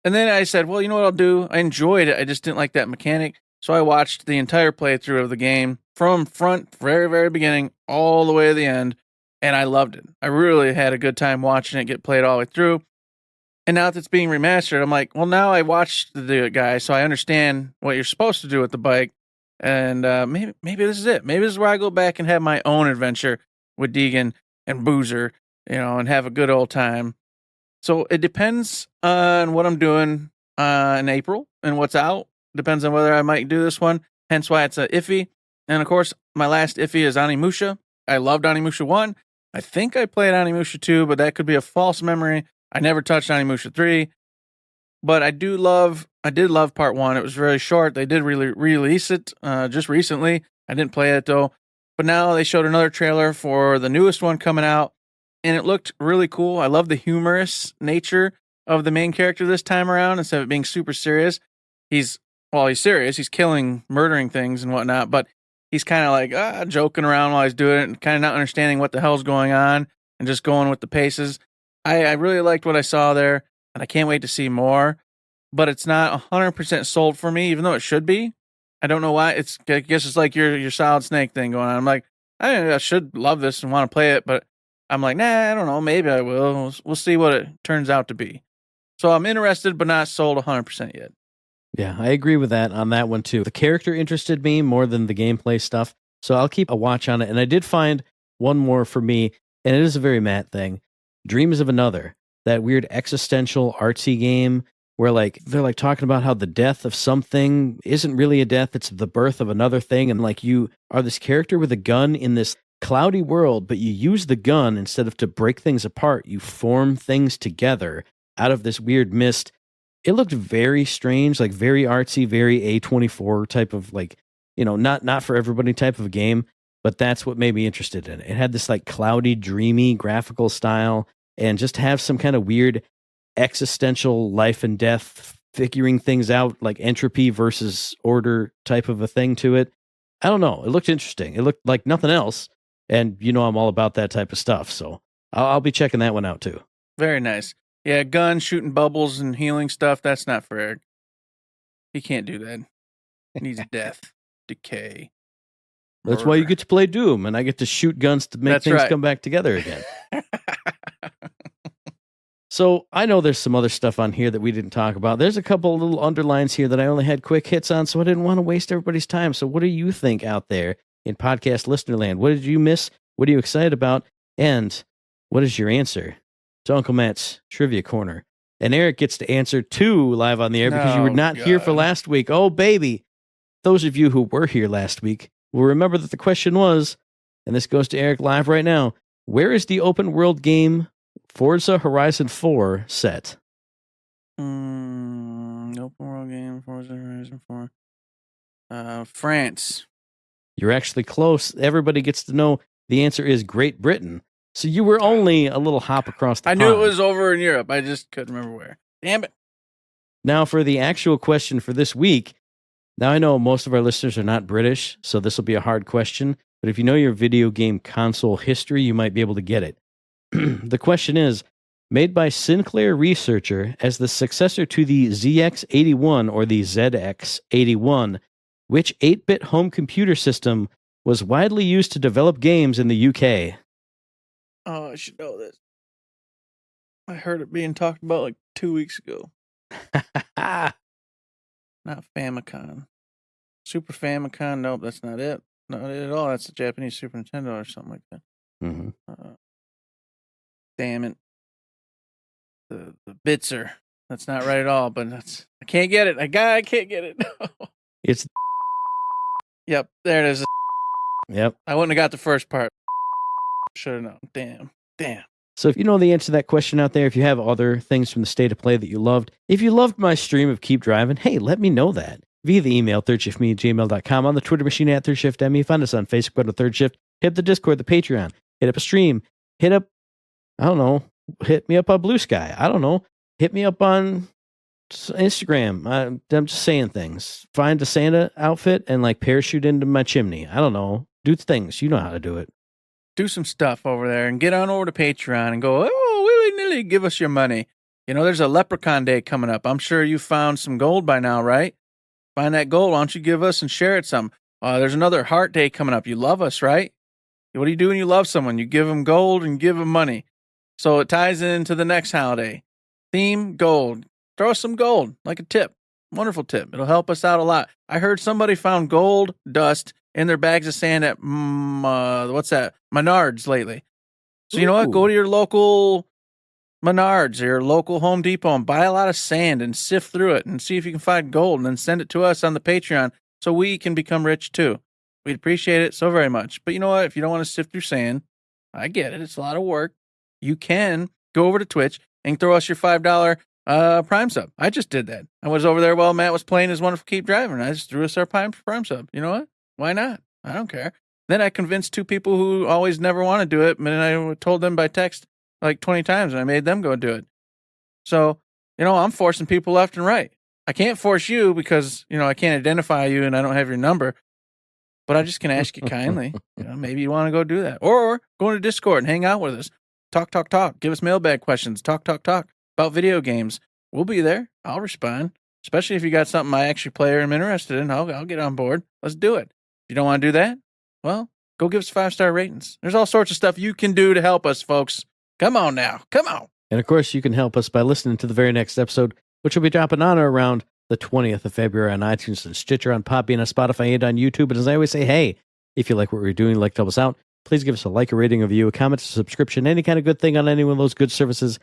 And then I said, well, you know what I'll do? I enjoyed it. I just didn't like that mechanic. So I watched the entire playthrough of the game from front, very, very beginning, all the way to the end. And I loved it. I really had a good time watching it get played all the way through. And now that it's being remastered, I'm like, well, now I watched the guy, so I understand what you're supposed to do with the bike. And maybe this is it. Maybe this is where I go back and have my own adventure with Deegan and Boozer, and have a good old time. So it depends on what I'm doing in April and what's out. Depends on whether I might do this one. Hence why it's a iffy. And of course, my last iffy is Onimusha. I loved Onimusha 1. I think I played Onimusha 2, but that could be a false memory. I never touched Onimusha 3. But I did love part 1. It was very short. They did really release it just recently. I didn't play it though. But now they showed another trailer for the newest one coming out, and it looked really cool. I love the humorous nature of the main character this time around instead of it being super serious. He's well, he's serious. He's killing, murdering things and whatnot, but he's kind of like joking around while he's doing it and kind of not understanding what the hell's going on and just going with the paces. I really liked what I saw there, and I can't wait to see more, but it's not 100% sold for me, even though it should be. I don't know why. I guess it's like your Solid Snake thing going on. I'm like, I should love this and want to play it, but I'm like, nah, I don't know. Maybe I will. We'll see what it turns out to be. So I'm interested, but not sold 100% yet. Yeah, I agree with that on that one too. The character interested me more than the gameplay stuff, so I'll keep a watch on it. And I did find one more for me, and it is a very Matt thing. Dreams of Another, that weird existential artsy game where they're like talking about how the death of something isn't really a death, it's the birth of another thing, and like you are this character with a gun in this cloudy world, but you use the gun instead of to break things apart, you form things together out of this weird mist. It looked very strange, like very artsy, very A24 type of not for everybody type of a game, but that's what made me interested in it. It had this like cloudy, dreamy graphical style and just have some kind of weird existential life and death, figuring things out, like entropy versus order type of a thing to it. I don't know. It looked interesting. It looked like nothing else. And I'm all about that type of stuff. So I'll be checking that one out too. Very nice. Yeah, gun, shooting bubbles and healing stuff. That's not for Eric. He can't do that. He needs death, decay. That's why you get to play Doom, and I get to shoot guns to make things come back together again. So I know there's some other stuff on here that we didn't talk about. There's a couple little underlines here that I only had quick hits on, so I didn't want to waste everybody's time. So what do you think out there in podcast listener land? What did you miss? What are you excited about? And what is your answer to Uncle Matt's Trivia Corner? And Eric gets to answer 2 live on the air because you were not here for last week. Oh, baby. Those of you who were here last week will remember that the question was, and this goes to Eric live right now, where is the open world game Forza Horizon 4 set? Open world game, Forza Horizon 4. France. You're actually close. Everybody gets to know the answer is Great Britain. So you were only a little hop across the pond. I knew it was over in Europe. I just couldn't remember where. Damn it. Now for the actual question for this week. Now I know most of our listeners are not British, so this will be a hard question. But if you know your video game console history, you might be able to get it. The question is, made by Sinclair Researcher as the successor to the ZX81 or the ZX81, which 8-bit home computer system was widely used to develop games in the UK? Oh, I should know this. I heard it being talked about like 2 weeks ago. Not Famicom. Super Famicom. Nope, that's not it. Not it at all. That's the Japanese Super Nintendo or something like that. Mm-hmm. Damn it. The Bitzer. That's not right at all, but I can't get it. I can't get it. It's. Yep, there it is. Yep. I wouldn't have got the first part. Should have known. Damn. So if you know the answer to that question out there, if you have other things from the state of play that you loved, if you loved my stream of Keep Driving, hey, let me know that. Via the email, thirdshiftme@gmail.com, on the Twitter machine @ThirdShiftME. Find us on Facebook at Third Shift. Hit the Discord, the Patreon. Hit up a stream. Hit up, I don't know, hit me up on Blue Sky. I don't know. Hit me up on Instagram. I'm just saying things. Find a Santa outfit and like parachute into my chimney. I don't know. Do things. You know how to do it. Do some stuff over there and get on over to Patreon and go, willy-nilly, give us your money. There's a Leprechaun Day coming up. I'm sure you found some gold by now, right? Find that gold. Why don't you give us and share it some? There's another Heart Day coming up. You love us, right? What do you do when you love someone? You give them gold and give them money. So it ties into the next holiday. Theme, gold. Throw us some gold, like a tip. Wonderful tip. It'll help us out a lot. I heard somebody found gold dust in their bags of sand at, what's that? Menards lately. So you know what? Go to your local Menards or your local Home Depot and buy a lot of sand and sift through it and see if you can find gold and then send it to us on the Patreon so we can become rich too. We'd appreciate it so very much. But you know what? If you don't want to sift through sand, I get it. It's a lot of work. You can go over to Twitch and throw us your $5 Prime sub. I just did that. I was over there while Matt was playing his wonderful Keep Driving. I just threw us our Prime sub. You know what? Why not? I don't care. Then I convinced 2 people who always never want to do it, and I told them by text like 20 times, and I made them go do it. So, I'm forcing people left and right. I can't force you because, I can't identify you and I don't have your number. But I just can ask you kindly. Maybe you want to go do that. Or go into Discord and hang out with us. Talk. Give us mailbag questions. Talk about video games. We'll be there. I'll respond. Especially if you got something I actually play or am interested in. I'll get on board. Let's do it. If you don't want to do that, well, go give us 5-star ratings. There's all sorts of stuff you can do to help us, folks. Come on now. Come on. And of course, you can help us by listening to the very next episode, which will be dropping on or around the 20th of February on iTunes and Stitcher, on Podbean, on Spotify, and on YouTube. And as I always say, hey, if you like what we're doing, like to help us out, please give us a like, a rating, a review, a comment, a subscription, any kind of good thing on any one of those good services,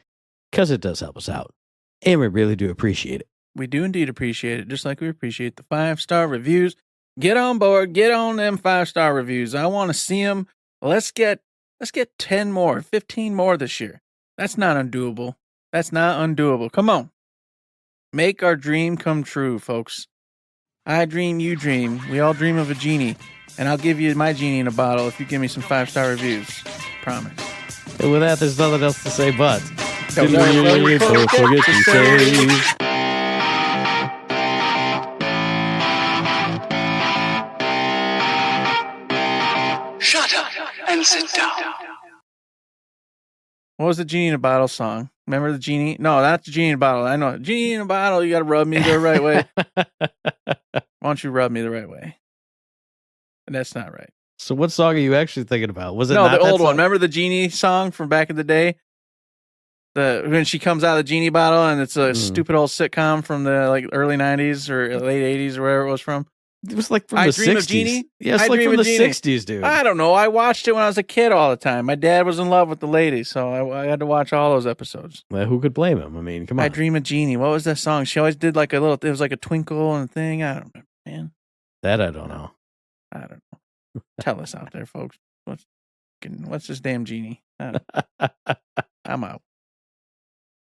because it does help us out. And we really do appreciate it. We do indeed appreciate it, just like we appreciate the 5-star reviews. Get on board. Get on them 5-star reviews. I want to see them. Let's get 10 more, 15 more this year. That's not undoable. Come on. Make our dream come true, folks. I dream, you dream. We all dream of a genie. And I'll give you my genie in a bottle if you give me some 5-star reviews. Promise. And with that, there's nothing else to say but... Don't forget to say... Shut up and sit down. What was the Genie in a Bottle song? Remember the Genie? No, that's the Genie in a Bottle. I know. Genie in a Bottle, you got to rub me the right way. Why don't you rub me the right way? And that's not right. So what song are you actually thinking about? Was it no, not the that old song? one? Remember the Genie song from back in the day? When she comes out of the Genie bottle and it's a stupid old sitcom from the early 90s or late 80s or wherever it was from. It was like from I the Dream 60s. of Genie? Yeah, it's I like Dream from of the Genie. 60s, dude. I don't know. I watched it when I was a kid all the time. My dad was in love with the lady, so I had to watch all those episodes. Well, who could blame him? I mean, come on. I Dream of Genie. What was that song? She always did it was like a twinkle and thing. I don't remember, man. That I don't know. I don't know. Tell us out there, folks. What's this damn Genie? I'm out.